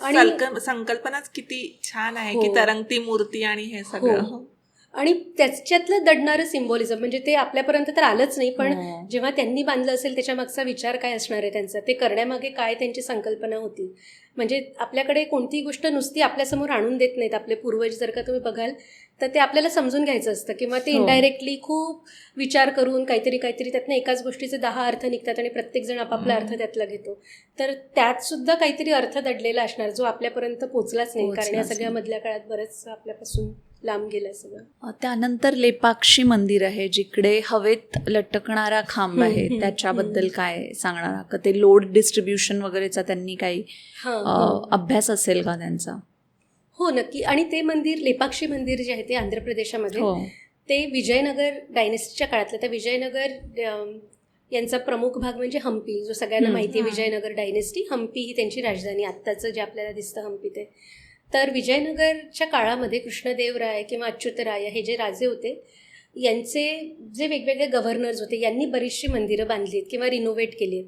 आणि संकल्पनाच किती छान आहे की तरंगती मूर्ती आणि हे सगळं. आणि त्याच्यातलं दडणारं सिम्बॉलिझम म्हणजे ते आपल्यापर्यंत तर आलंच नाही, पण हो. जेव्हा त्यांनी बांधलं असेल त्याच्या मागचा विचार काय असणार आहे त्यांचा, ते करण्यामागे काय त्यांची संकल्पना होती. म्हणजे आपल्याकडे कोणतीही गोष्ट नुसती आपल्यासमोर आणून देत नाहीत आपले पूर्वज. जर का तुम्ही बघाल तर ते आपल्याला समजून घ्यायचं असतं किंवा ते हो. इनडायरेक्टली खूप विचार करून काहीतरी त्यातनं एकाच गोष्टीचे 10 अर्थ निघतात आणि प्रत्येकजण आपापला अर्थ त्यातला घेतो. तर त्यात सुद्धा काहीतरी अर्थ दडलेला असणार जो आपल्यापर्यंत पोचलाच नाही, कारण या पोचलाच सगळ्या नाही. मधल्या काळात बरंच आपल्यापासून लांब गेलं सगळं. त्यानंतर लेपाक्षी मंदिर आहे जिकडे हवेत लटकणारा खांब आहे, त्याच्याबद्दल काय सांगणार का? ते लोड डिस्ट्रीब्युशन वगैरेचा त्यांनी काही अभ्यास असेल का त्यांचा? हो, नक्की. आणि ते मंदिर, लेपाक्षी मंदिर जे आहे ते आंध्र प्रदेशामध्ये, ते विजयनगर डायनेस्टीच्या काळातलं. त्या विजयनगर यांचा प्रमुख भाग म्हणजे हम्पी, जो सगळ्यांना माहिती आहे. विजयनगर डायनेस्टी, हम्पी ही त्यांची राजधानी, आत्ताचं जे आपल्याला दिसतं हम्पी ते. तर विजयनगरच्या काळामध्ये कृष्णदेवराय किंवा अच्युतराय हे जे राजे होते, यांचे जे वेगवेगळे गव्हर्नर्स होते, यांनी बरीचशी मंदिरं बांधलीत किंवा रिनोव्हेट केली.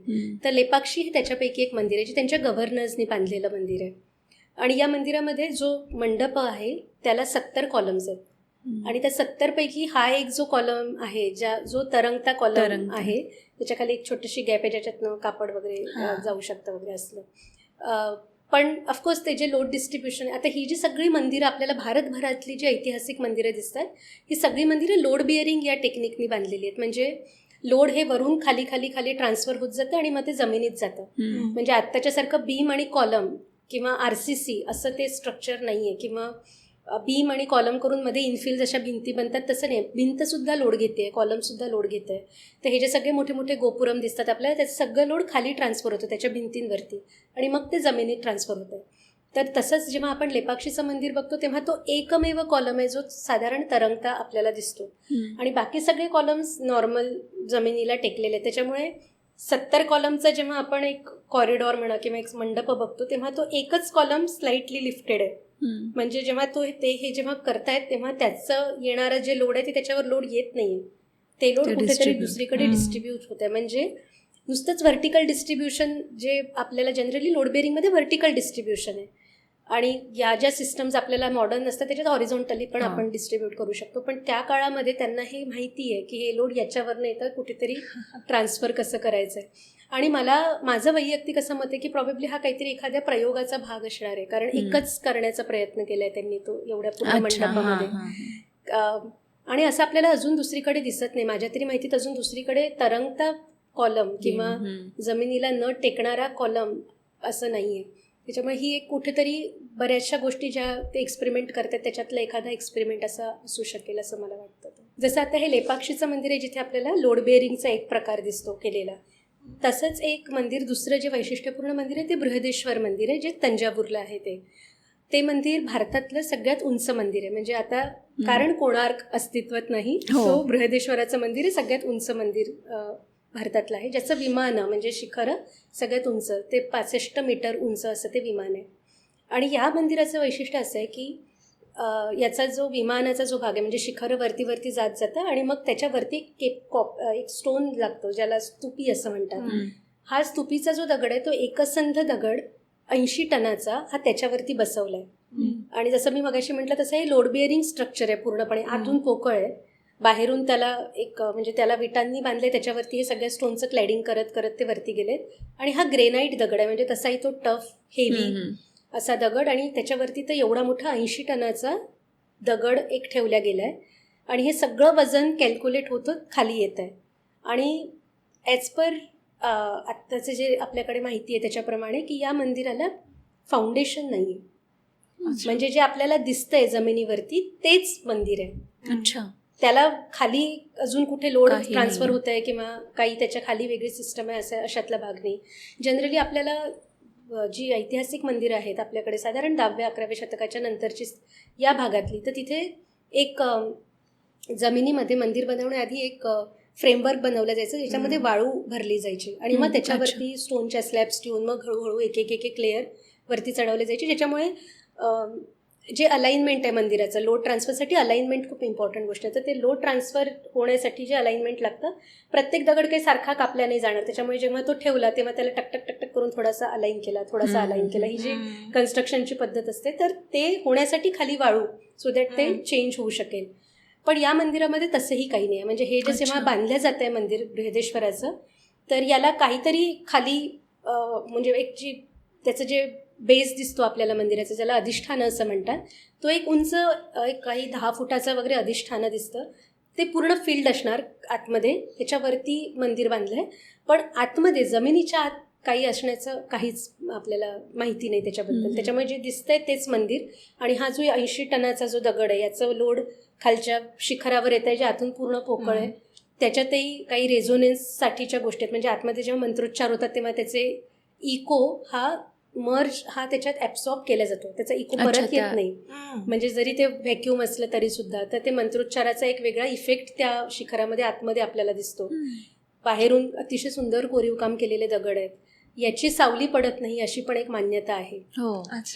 तर लेपाक्षी हे त्याच्यापैकी एक मंदिर आहे जे त्यांच्या गव्हर्नर्सनी बांधलेलं मंदिर आहे. आणि या मंदिरामध्ये जो मंडप आहे त्याला 70 कॉलम्स आहेत. आणि त्या 70 पैकी हा एक जो कॉलम आहे, जो तरंगता कॉलम आहे, त्याच्या खाली एक छोटीशी गॅप आहे ज्याच्यातनं कापड वगैरे जाऊ शकतं वगैरे असलं. पण ऑफकोर्स ते जे लोड डिस्ट्रीब्युशन, आता ही जी सगळी मंदिरं आपल्याला भारतभरातली जी ऐतिहासिक मंदिरं दिसतात, ही सगळी मंदिरं लोड बिअरिंग या टेक्निकनी बांधलेली आहेत. म्हणजे लोड हे वरून खाली खाली खाली ट्रान्सफर होत जातं आणि मग ते जमिनीत जातं. म्हणजे आत्ताच्यासारखं बीम आणि कॉलम किंवा RCC असं ते स्ट्रक्चर नाही आहे, किंवा बीम आणि कॉलम करून मध्ये इन्फिल जशा भिंती बनतात तसं नाही. भिंतसुद्धा लोड घेते, कॉलमसुद्धा लोड घेते. तर हे जे सगळे मोठे मोठे गोपुरम दिसतात आपल्याला, त्याचं सगळं लोड खाली ट्रान्सफर होतं त्याच्या भिंतींवरती आणि मग ते जमिनीत ट्रान्सफर होतं. तर तसंच जेव्हा आपण लेपाक्षीचं मंदिर बघतो तेव्हा तो एकमेव कॉलम आहे जो साधारण तरंगता आपल्याला दिसतो आणि बाकी सगळे कॉलम्स नॉर्मल जमिनीला टेकलेले आहेत. त्याच्यामुळे 70 कॉलमचा जेव्हा आपण एक कॉरिडॉर म्हणा किंवा एक मंडप बघतो तेव्हा तो एकच कॉलम स्लाइटली लिफ्टेड आहे. म्हणजे जेव्हा हे जेव्हा करतायत तेव्हा त्याचं येणारं जे लोड आहे ते त्याच्यावर लोड येत नाहीये, ते लोड कुठेतरी दुसरीकडे डिस्ट्रीब्यूट होत आहे. म्हणजे नुसतंच व्हर्टिकल डिस्ट्रीब्युशन जे आपल्याला जनरली लोड बेअरिंगमध्ये व्हर्टिकल डिस्ट्रीब्युशन आहे, आणि या ज्या सिस्टम्स आपल्याला मॉडर्न असतात त्याच्यात हॉरिझॉन्टली पण आपण डिस्ट्रीब्यूट करू शकतो. पण त्या काळामध्ये त्यांना हे माहिती आहे की हे लोड याच्यावरनं येतं, कुठेतरी ट्रान्सफर कसं करायचं आहे. आणि माझं वैयक्तिक असं मत आहे की प्रॉबेबली हा काहीतरी एखाद्या प्रयोगाचा भाग असणार आहे, कारण एकच करण्याचा प्रयत्न केलाय त्यांनी तो एवढ्या पूर्ण मंडपामध्ये. आणि असं आपल्याला अजून दुसरीकडे दिसत नाही. माझ्या तरी माहितीत अजून दुसरीकडे तरंगता कॉलम किंवा जमिनीला न टेकणारा कॉलम असं नाहीये. त्याच्यामुळे ही एक कुठेतरी बऱ्याचशा गोष्टी ज्या ते एक्सपेरिमेंट करतात त्याच्यातला एखादा एक्सपेरिमेंट असा असू शकेल असं मला वाटतं. जसं आता हे लेपाक्षीचं मंदिर आहे जिथे आपल्याला लोड बेअरिंगचा एक प्रकार दिसतो केलेला, तसंच एक मंदिर दुसरं जे वैशिष्ट्यपूर्ण मंदिर आहे ते बृहदेश्वर मंदिर आहे, जे तंजावूरला आहे. ते मंदिर भारतातलं सगळ्यात उंच मंदिर आहे. म्हणजे आता कारण कोणार्क अस्तित्वात नाही, सो बृहदेश्वराचं मंदिर हे सगळ्यात उंच मंदिर भारतातलं आहे, ज्याचं विमान म्हणजे शिखर सगळ्यात उंच, ते 65 मीटर उंच असं ते विमान आहे. आणि या मंदिराचं वैशिष्ट्य असं आहे की याचा जो विमानाचा जो भाग आहे म्हणजे शिखर वरती वरती जात जातं आणि मग त्याच्यावरती एक स्टोन लागतो ज्याला स्तूपी असं म्हणतात. हा स्तूपीचा जो दगड आहे तो एकसंध दगड 80 टनाचा हा त्याच्यावरती बसवलाय. आणि जसं मी मगाशी म्हटलं तसं हे लोड बिअरिंग स्ट्रक्चर आहे पूर्णपणे. आतून पोकळ आहे, बाहेरून त्याला म्हणजे त्याला विटांनी बांधले, त्याच्यावरती हे सगळ्या स्टोनचं क्लॅडिंग करत करत ते वरती गेलेत. आणि हा ग्रेनाईट दगड आहे, म्हणजे तसाही तो टफ हेवी असा दगड, आणि त्याच्यावरती तर एवढा मोठा 80 टनाचा दगड एक ठेवला गेला आहे. आणि हे सगळं वजन कॅल्क्युलेट होतं खाली येत आहे. आणि ॲज पर आत्ताचं जे आपल्याकडे माहिती आहे त्याच्याप्रमाणे की या मंदिराला फाउंडेशन नाही आहे, म्हणजे जे आपल्याला दिसतंय जमिनीवरती तेच मंदिर आहे. अच्छा, त्याला खाली अजून कुठे लोड ट्रान्सफर होत आहे किंवा काही त्याच्या खाली वेगळी सिस्टम आहे असं अशातला भाग नाही. जनरली आपल्याला जी ऐतिहासिक मंदिरं आहेत आपल्याकडे साधारण 10व्या-11व्या शतकाच्या नंतरची या भागातली, तर तिथे एक जमिनीमध्ये मंदिर बनवण्याआधी एक फ्रेमवर्क बनवलं जायचं ज्याच्यामध्ये वाळू भरली जायची आणि मग त्याच्यावरती स्टोनच्या स्लॅब्स ठेवून मग हळूहळू एक एक लेअर वरती चढवले जायची, ज्याच्यामुळे जे अलाइनमेंट आहे मंदिराचं, लोड ट्रान्सफरसाठी अलाइनमेंट खूप इम्पॉर्टंट गोष्ट आहे. तर ते लोड ट्रान्सफर होण्यासाठी जे अलाइनमेंट लागतं, प्रत्येक दगड काही सारखा कापल्या नाही जाणार, त्याच्यामुळे जेव्हा तो ठेवला तेव्हा त्याला टकटक टकटक करून थोडासा अलाइन केला, ही जी कन्स्ट्रक्शनची पद्धत असते. तर ते होण्यासाठी खाली वाळू, सो दॅट ते चेंज होऊ शकेल. पण या मंदिरामध्ये तसंही काही नाही आहे. म्हणजे हे जे जेव्हा बांधलं जात आहे मंदिर बृहदेश्वराचं, तर याला काहीतरी खाली म्हणजे एक त्याचं जे बेस दिसतो आपल्याला मंदिराचं, ज्याला अधिष्ठानं असं म्हणतात, तो एक उंच एक काही 10 फुटाचं वगैरे अधिष्ठानं दिसतं. ते पूर्ण फील्ड असणार आतमध्ये, त्याच्यावरती मंदिर बांधलं आहे. पण आतमध्ये जमिनीच्या आत काही असण्याचं काहीच आपल्याला माहिती नाही त्याच्याबद्दल. त्याच्यामुळे जे दिसतंय तेच मंदिर. आणि हा जो 80 टनाचा जो दगड आहे, याचं लोड खालच्या शिखरावर येत आहे, जे आतून पूर्ण पोकळ आहे. त्याच्यातही काही रेझोनेन्ससाठीच्या गोष्टी आहेत. म्हणजे आतमध्ये जेव्हा मंत्रोच्चार होतात तेव्हा त्याचे इको हा त्याच्यात ॲब्सॉर्ब केला जातो. त्याचा इको परत येत नाही. म्हणजे जरी ते व्हॅक्यूम असलं तरी सुद्धा, तर ते मंत्रोच्चाराचा एक वेगळा इफेक्ट त्या शिखरामध्ये आतमध्ये आपल्याला दिसतो. बाहेरून अतिशय सुंदर कोरीवकाम केलेले दगड आहेत. याची सावली पडत नाही अशी पण एक मान्यता आहे.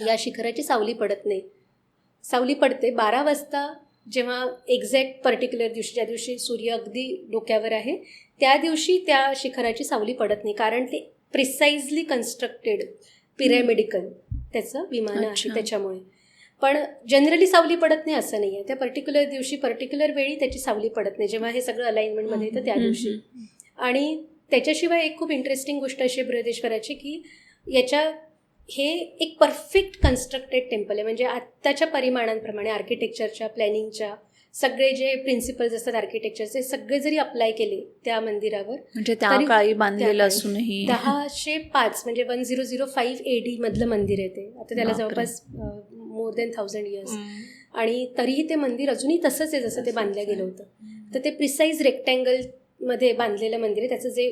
या शिखराची सावली पडत नाही. सावली पडते 12 वाजता, जेव्हा एक्झॅक्ट पर्टिक्युलर दिवशी, ज्या दिवशी सूर्य अगदी डोक्यावर आहे, त्या दिवशी त्या शिखराची सावली पडत नाही. कारण ते प्रिसाइजली कन्स्ट्रक्टेड पिरॅमिडिकल त्याचं विमान आहे त्याच्यामुळे. पण जनरली सावली पडत नाही असं नाही आहे. त्या पर्टिक्युलर दिवशी पर्टिक्युलर वेळी त्याची सावली पडत नाही, जेव्हा हे सगळं अलाइनमेंटमध्ये येतं त्या दिवशी. आणि त्याच्याशिवाय एक खूप इंटरेस्टिंग गोष्ट अशी बृहदेश्वराची, की हे एक परफेक्ट कन्स्ट्रक्टेड टेम्पल आहे. म्हणजे आत्ताच्या परिमाणांप्रमाणे आर्किटेक्चरच्या, प्लॅनिंगच्या सगळे जे प्रिन्सिपल्स असतात आर्किटेक्चरचे, सगळे जरी अप्लाय केले त्या मंदिरावर, म्हणजे त्या काळी बांधलेलं असूनही 1005 म्हणजे 1005 AD मधलं मंदिर आहे ते. आता त्याला जवळपास मोर दॅन 1000 इयर्स. आणि तरीही ते मंदिर अजूनही तसंच आहे जसं ते बांधलं गेलं होतं. तर ते प्रिसाईज रेक्टँगलमध्ये बांधलेलं मंदिर आहे. त्याचं जे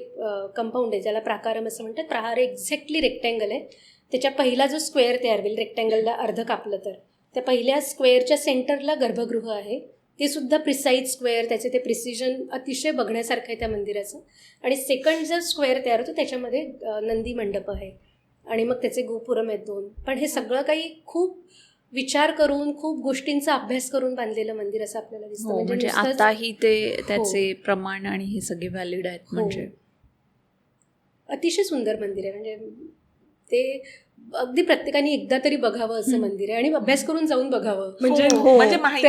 कंपाऊंड आहे, ज्याला प्राकारम असं म्हणतात, प्रहार एक्झॅक्टली रेक्टँगल आहे. त्याच्या पहिला जो स्क्वेअर तयार होईल, रेक्टँगलला अर्ध कापलं तर, त्या पहिल्या स्क्वेअरच्या सेंटरला गर्भगृह आहे. ते सुद्धा प्रिसाईज स्क्वेअर, त्याचे ते प्रिसिजन अतिशय बघण्यासारखं आहे त्या मंदिराचं. आणि सेकंड जर स्क्वेअर तयार होतो त्याच्यामध्ये नंदी मंडप आहे आणि मग त्याचे गोपुरम आहेत 2. पण हे सगळं काही खूप विचार करून, खूप गोष्टींचा अभ्यास करून बांधलेलं मंदिर असं आपल्याला दिसतं. म्हणजे आताही ते त्याचे प्रमाण आणि हे सगळे व्हॅलिड आहेत. म्हणजे अतिशय सुंदर मंदिर आहे. म्हणजे ते अगदी प्रत्येकाने एकदा तरी बघावं असं मंदिर आहे. आणि अभ्यास करून जाऊन बघावं. म्हणजे माहिती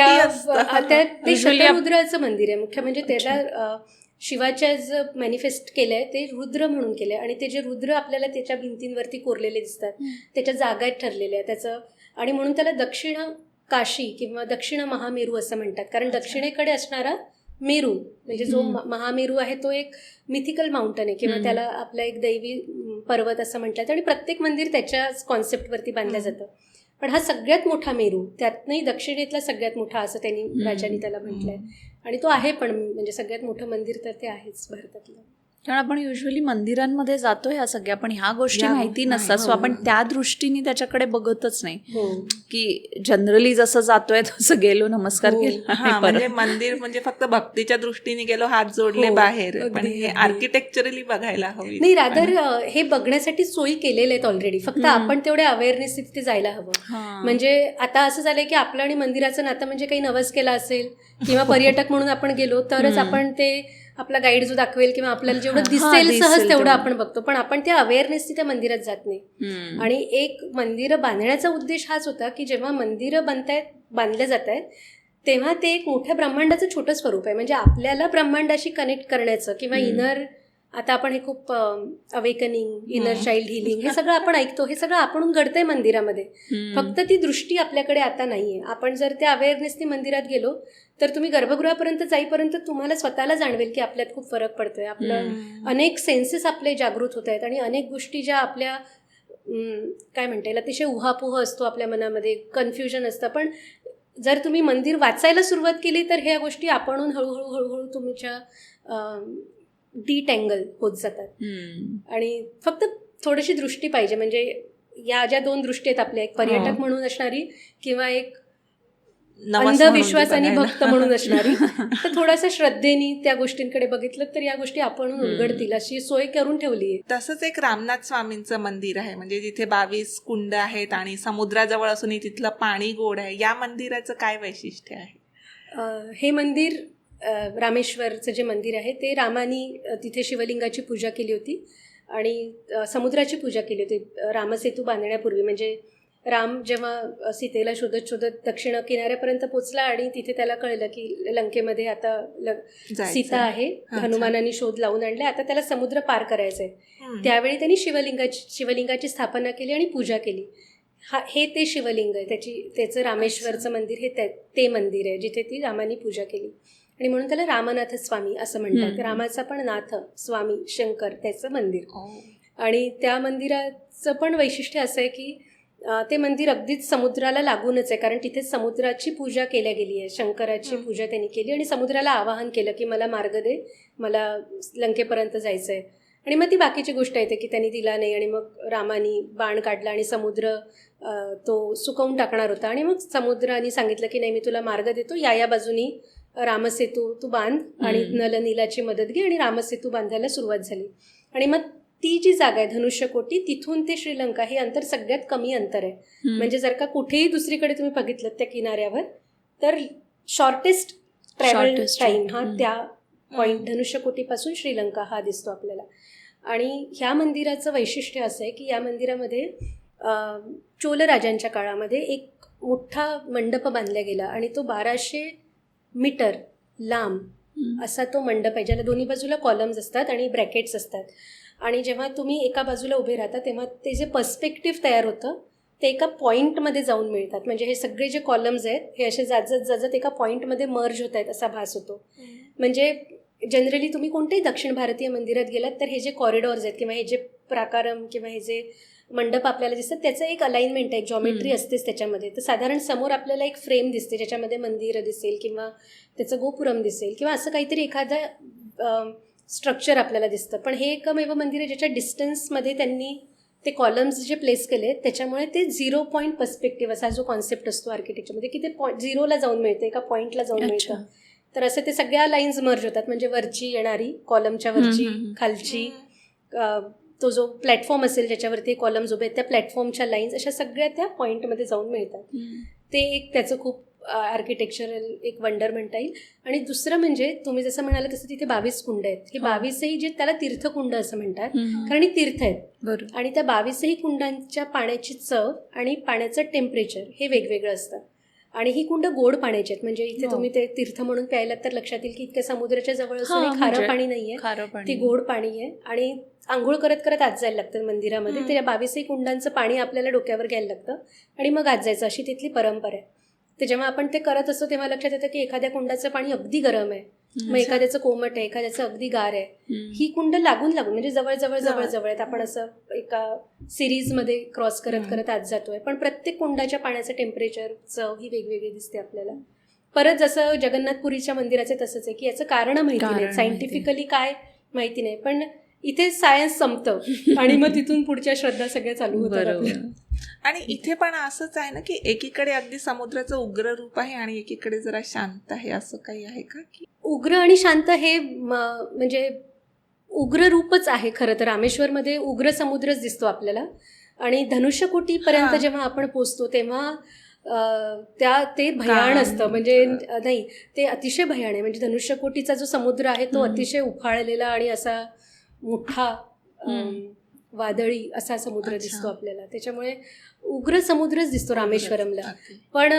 ते शतरुद्राचं मंदिर आहे मुख्य. म्हणजे त्याला शिवाच्या जे मॅनिफेस्ट केलंय ते रुद्र म्हणून केलंय. आणि ते जे रुद्र आपल्याला त्याच्या भिंतींवरती कोरलेले दिसतात, त्याच्या जागा ठरलेल्या आहेत त्याचं. आणि म्हणून त्याला दक्षिण काशी किंवा दक्षिण महामेरू असं म्हणतात. कारण दक्षिणेकडे असणारा मेरू, म्हणजे जो महामेरू आहे, तो एक मिथिकल माउंटन आहे किंवा त्याला आपला एक दैवी पर्वत असं म्हणतात. आणि प्रत्येक मंदिर त्याच्याच कॉन्सेप्टवरती बांधलं जातं. पण हा सगळ्यात मोठा मेरू, त्यातनंही दक्षिणेतला सगळ्यात मोठा असं त्यांनी राजांनी त्याला म्हटलंय. आणि तो आहे पण, म्हणजे सगळ्यात मोठं मंदिर तर ते आहेच भारतातलं. कारण आपण युजली मंदिरांमध्ये जातो ह्या सगळ्या, पण ह्या गोष्टी माहिती नसतात. सो आपण त्या दृष्टीने त्याच्याकडे बघतच नाही, की जनरली जसं जातोय तसं गेलो, नमस्कार केला. म्हणजे मंदिर म्हणजे फक्त भक्तीच्या दृष्टीने गेलो, हात जोडले बाहेर, पण हे आर्किटेक्चरली बघायला हवी नाही. रादर हे बघण्यासाठी सोयी केलेल्या आहेत ऑलरेडी. फक्त आपण तेवढ्या अवेअरनेस तिथे जायला हवं. म्हणजे आता असं झालंय की आपलं आणि मंदिराचं नातं म्हणजे काही नवस केला असेल किंवा पर्यटक म्हणून आपण गेलो तरच आपण ते आपला गाईड जो दाखवेल किंवा आपल्याला जेवढं दिसेल सहज तेवढं आपण बघतो. पण आपण त्या अवेअरनेसची त्या मंदिरात जात नाही. आणि एक मंदिरं बांधण्याचा उद्देश हाच होता की जेव्हा मंदिरं बांधले जात आहेत तेव्हा ते एक मोठ्या ब्रह्मांडाचं छोटं स्वरूप आहे. म्हणजे आपल्याला ब्रह्मांडाशी कनेक्ट करण्याचं किंवा इनर, आता आपण हे खूप अवेकनिंग, इनर चाइल्ड हिलिंग हे सगळं आपण ऐकतो, हे सगळं आपण घडतंय मंदिरामध्ये. फक्त ती दृष्टी आपल्याकडे आता नाहीये. आपण जर त्या अवेअरनेसनी मंदिरात गेलो तर तुम्ही गर्भगृहापर्यंत जाईपर्यंत तुम्हाला स्वतःला जाणवेल की आपल्यात खूप फरक पडतोय. आपलं अनेक सेन्सेस आपले जागृत होत आहेत आणि अनेक गोष्टी ज्या आपल्या काय म्हणता येईल अतिशय उहापोह असतो आपल्या मनामध्ये, कन्फ्युजन असतं. पण जर तुम्ही मंदिर वाचायला सुरुवात केली तर ह्या गोष्टी आपणहून हळूहळू तुमच्या डिटँगल होत जातात. आणि फक्त थोडीशी दृष्टी पाहिजे. म्हणजे या ज्या 2 दृष्टी आहेत आपल्या, एक पर्यटक म्हणून असणारी किंवा एक अंधविश्वास आणि भक्त म्हणून असणारी, तर थोडासा श्रद्धेने त्या गोष्टींकडे बघितलं तर या गोष्टी आपण उलगडतील अशी सोय करून ठेवली आहे. तसंच एक रामनाथ स्वामींचं मंदिर आहे, म्हणजे जिथे 22 कुंड आहेत आणि समुद्राजवळ असूनही तिथलं पाणी गोड आहे. या मंदिराचं काय वैशिष्ट्य आहे? हे मंदिर रामेश्वरचं जे मंदिर आहे ते रामानी तिथे शिवलिंगाची पूजा केली होती आणि समुद्राची पूजा केली होती रामसेतू बांधण्यापूर्वी. म्हणजे राम जेव्हा सीतेला शोधत शोधत दक्षिण किनाऱ्यापर्यंत पोचला आणि तिथे त्याला कळलं की लंकेमध्ये आता सीता आहे, हनुमानाने शोध लावून आणले, आता त्याला समुद्र पार करायचा आहे. त्यावेळी त्यांनी शिवलिंगाची स्थापना केली आणि पूजा केली. हे ते शिवलिंग आहे, त्याचं रामेश्वरचं मंदिर हे ते मंदिर आहे जिथे ती रामाने पूजा केली आणि म्हणून त्याला रामनाथ स्वामी असं म्हणतात. रामाचा पण नाथ स्वामी शंकर त्याचं मंदिर. आणि त्या मंदिराचं पण वैशिष्ट्य असं आहे की ते मंदिर अगदीच समुद्राला लागूनच आहे, कारण तिथे समुद्राची पूजा केल्या गेली आहे. शंकराची पूजा त्यांनी केली आणि समुद्राला आवाहन केलं की मला मार्ग दे, मला लंकेपर्यंत जायचं आहे. आणि मग ती बाकीची गोष्ट येते की त्यांनी दिला नाही आणि मग रामानी बाण काढला आणि समुद्र तो सुकवून टाकणार होता आणि मग समुद्राने सांगितलं की नाही, मी तुला मार्ग देतो, या बाजूनी रामसेतू तू बांध आणि नलनीलाची मदत घे. आणि रामसेतू बांधायला सुरुवात झाली. आणि मग ती जी जागा आहे धनुष्यकोटी, तिथून ते श्रीलंका हे अंतर सगळ्यात कमी अंतर आहे. म्हणजे जर का कुठेही दुसरीकडे तुम्ही बघितलं त्या किनाऱ्यावर तर शॉर्टेस्ट ट्रॅव्हल टाईम हा त्या पॉईंट धनुष्यकोटीपासून श्रीलंका हा दिसतो आपल्याला. आणि ह्या मंदिराचं वैशिष्ट्य असं आहे की या मंदिरामध्ये चोल राजांच्या काळामध्ये एक मोठा मंडप बांधला गेला आणि तो 1200 मीटर लांब असा तो मंडप आहे, ज्याला दोन्ही बाजूला कॉलम्स असतात आणि ब्रॅकेट्स असतात. आणि जेव्हा तुम्ही एका बाजूला उभे राहता तेव्हा ते जे पर्स्पेक्टिव्ह तयार होतं ते एका पॉईंटमध्ये जाऊन मिळतात. म्हणजे हे सगळे जे कॉलम्स आहेत हे असे जाजत एका पॉईंटमध्ये मर्ज होत आहेत असा भास होतो. म्हणजे जनरली तुम्ही कोणत्याही दक्षिण भारतीय मंदिरात गेलात तर हे जे कॉरिडॉर्स आहेत किंवा हे जे प्राकारम किंवा हे जे मंडप आपल्याला दिसतात त्याचं एक अलाइनमेंट आहे, एक जॉमेट्री असतेच त्याच्यामध्ये. तर साधारण समोर आपल्याला एक फ्रेम दिसते ज्याच्यामध्ये मंदिर दिसेल किंवा त्याचं गोपुरम दिसेल किंवा असं काहीतरी एखादं स्ट्रक्चर आपल्याला दिसतं. पण हे एकमेव मंदिर आहे ज्याच्या डिस्टन्समध्ये त्यांनी ते कॉलम्स जे प्लेस केले त्याच्यामुळे ते 0 पॉईंट पर्स्पेक्टिव्ह असा जो कॉन्सेप्ट असतो आर्किटेक्चरमध्ये की ते झिरोला जाऊन मिळते, एका पॉईंटला जाऊन मिळतं. तर असं ते सगळ्या लाईन्स मर्ज होतात. म्हणजे वरची येणारी कॉलमच्या वरची, खालची, तो जो प्लॅटफॉर्म असेल ज्याच्यावरती कॉलम्स उभे आहेत त्या प्लॅटफॉर्मच्या लाईन्स अशा सगळ्या त्या पॉईंटमध्ये जाऊन मिळतात. ते एक त्याचं खूप आर्किटेक्चरल एक वंडर म्हणता येईल. आणि दुसरं म्हणजे तुम्ही जसं म्हणाला तसं तिथे 22 कुंड आहेत. हे 22ही जे त्याला तीर्थकुंड असं म्हणतात कारण ही तीर्थ आहेत. आणि त्या 22ही कुंडांच्या पाण्याची चव आणि पाण्याचं टेम्परेचर हे वेगवेगळं असतं. आणि ही कुंड गोड पाण्याची आहेत. म्हणजे इथे तुम्ही ते तीर्थ म्हणून प्यायला तर लक्षात येईल की इतक्या समुद्राच्या जवळ असून खारं पाणी नाहीये, ती गोड पाणी आहे. आणि आंघोळ करत करत आत जायला लागतं मंदिरामध्ये. त्या 22ही कुंडांचं पाणी आपल्याला डोक्यावर घ्यायला लागतं आणि मग आत जायचं, अशी तिथली परंपरा आहे. तर जेव्हा आपण ते करत असतो तेव्हा लक्षात येतं की एखाद्या कुंडाचं पाणी अगदी गरम आहे, मग एखाद्याचं कोमट आहे, एखाद्याचं अगदी गार आहे. ही कुंड लागून म्हणजे जवळ जवळ जवळ जवळ आहेत. आपण असं एका सिरीजमध्ये क्रॉस करत करत आत जातोय. पण प्रत्येक कुंडाच्या पाण्याचं टेम्परेचर, चव ही वेगवेगळी दिसते आपल्याला. परत जसं जगन्नाथपुरीच्या मंदिराचे तसंच आहे की याचं कारण माहिती नाही, सायंटिफिकली काय माहिती नाही, पण इथे सायन्स संपतं आणि मग तिथून पुढच्या श्रद्धा सगळ्या चालू होतात. आणि इथे पण असंच आहे ना की एकीकडे अगदी समुद्राचं उग्र रूप आहे आणि एकीकडे जरा शांत आहे, असं काही आहे का? की उग्र आणि शांत हे म्हणजे उग्र रूपच आहे खरं तर. रामेश्वरमध्ये उग्र समुद्रच दिसतो आपल्याला. आणि धनुष्यकोटीपर्यंत जेव्हा आपण पोचतो तेव्हा ते भयाण असतं. म्हणजे नाही, ते अतिशय भयाण आहे. म्हणजे धनुष्यकोटीचा जो समुद्र आहे तो अतिशय उफाळलेला आणि असा मोठा वादळी असा समुद्र दिसतो आपल्याला. त्याच्यामुळे उग्र समुद्रच दिसतो रामेश्वरमला. पण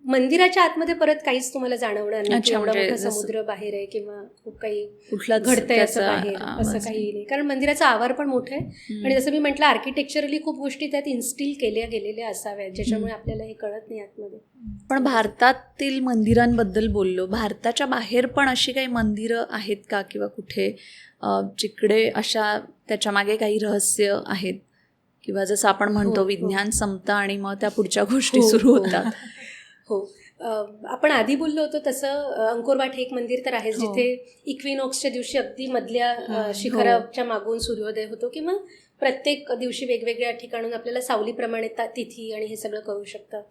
मंदिराच्या आतमध्ये परत काहीच तुम्हाला जाणवणार नाही एवढा मोठा समुद्र बाहेर आहे किंवा खूप काही घडतंय असं बाहेर, असं काही नाही. कारण मंदिराचा आवार पण मोठा आहे आणि जसं मी म्हटलं आर्किटेक्चरली खूप गोष्टी त्यात इन्स्टिल केल्या गेलेल्या असाव्यात ज्याच्यामुळे आपल्याला हे कळत नाही आतमध्ये. पण भारतातील मंदिरांबद्दल बोललो, भारताच्या बाहेर पण अशी काही मंदिरं आहेत का किंवा कुठे जिकडे अशा त्याच्या मागे काही रहस्य आहेत किंवा जसं आपण म्हणतो विज्ञान संपतं आणि मग त्या पुढच्या गोष्टी सुरू होतात? हो, आपण आधी बोललो होतो तसं अंकोरवाट हे एक मंदिर तर आहेच जिथे इक्विनॉक्सच्या दिवशी अगदी मधल्या शिखराच्या मागून सूर्योदय होतो किंवा प्रत्येक दिवशी वेगवेगळ्या ठिकाणून आपल्याला सावलीप्रमाणे तिथी आणि हे सगळं कळू शकतं.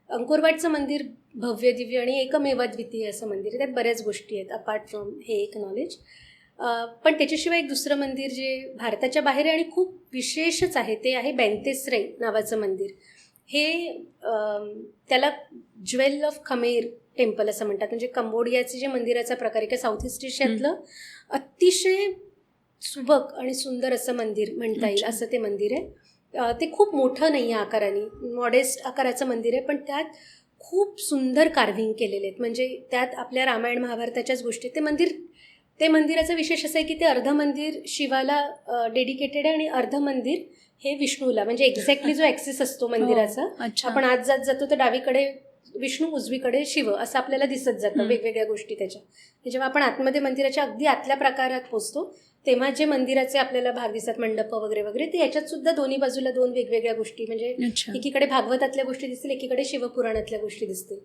अंकोरवाटचं मंदिर भव्य दिव्य आणि एकमेवाद्वितीय असं मंदिर आहे. त्यात बऱ्याच गोष्टी आहेत अपार्ट फ्रॉम हे एक नॉलेज. पण त्याच्याशिवाय एक दुसरं मंदिर जे भारताच्या बाहेर आहे आणि खूप विशेषच आहे ते आहे बेंतेसराई नावाचं मंदिर. हे त्याला ज्वेल ऑफ खमेर टेम्पल असं म्हणतात. म्हणजे कंबोडियाचे जे मंदिराचा प्रकार आहे किंवा साऊथ ईस्ट एशियातलं अतिशय सुबक आणि सुंदर असं मंदिर म्हणता येईल असं ते मंदिर आहे. ते खूप मोठं नाही आहे आकाराने, मॉडेस्ट आकाराचं मंदिर आहे, पण त्यात खूप सुंदर कार्विंग केलेले आहेत. म्हणजे त्यात आपल्या रामायण महाभारताच्याच गोष्टी. ते मंदिराचं विशेष असं आहे की ते अर्ध मंदिर शिवाला डेडिकेटेड आहे आणि अर्ध मंदिर हे विष्णूला. म्हणजे एक्झॅक्टली जो ॲक्सेस असतो मंदिराचा, अच्छा. आपण आत जातो तर डावीकडे विष्णू, उजवीकडे शिव, असं आपल्याला दिसत जातं वेगवेगळ्या गोष्टी त्याच्या. जेव्हा आपण आतमध्ये मंदिराच्या अगदी आतल्या प्रकारात पोचतो तेव्हा जे मंदिराचे आपल्याला भाग दिसतात, मंडप वगैरे वगैरे, ते याच्यात सुद्धा दोन्ही बाजूला 2 वेगवेगळ्या गोष्टी, म्हणजे अच्छा. एकीकडे भागवतातल्या गोष्टी दिसतील, एकीकडे शिवपुराणातल्या गोष्टी दिसतील.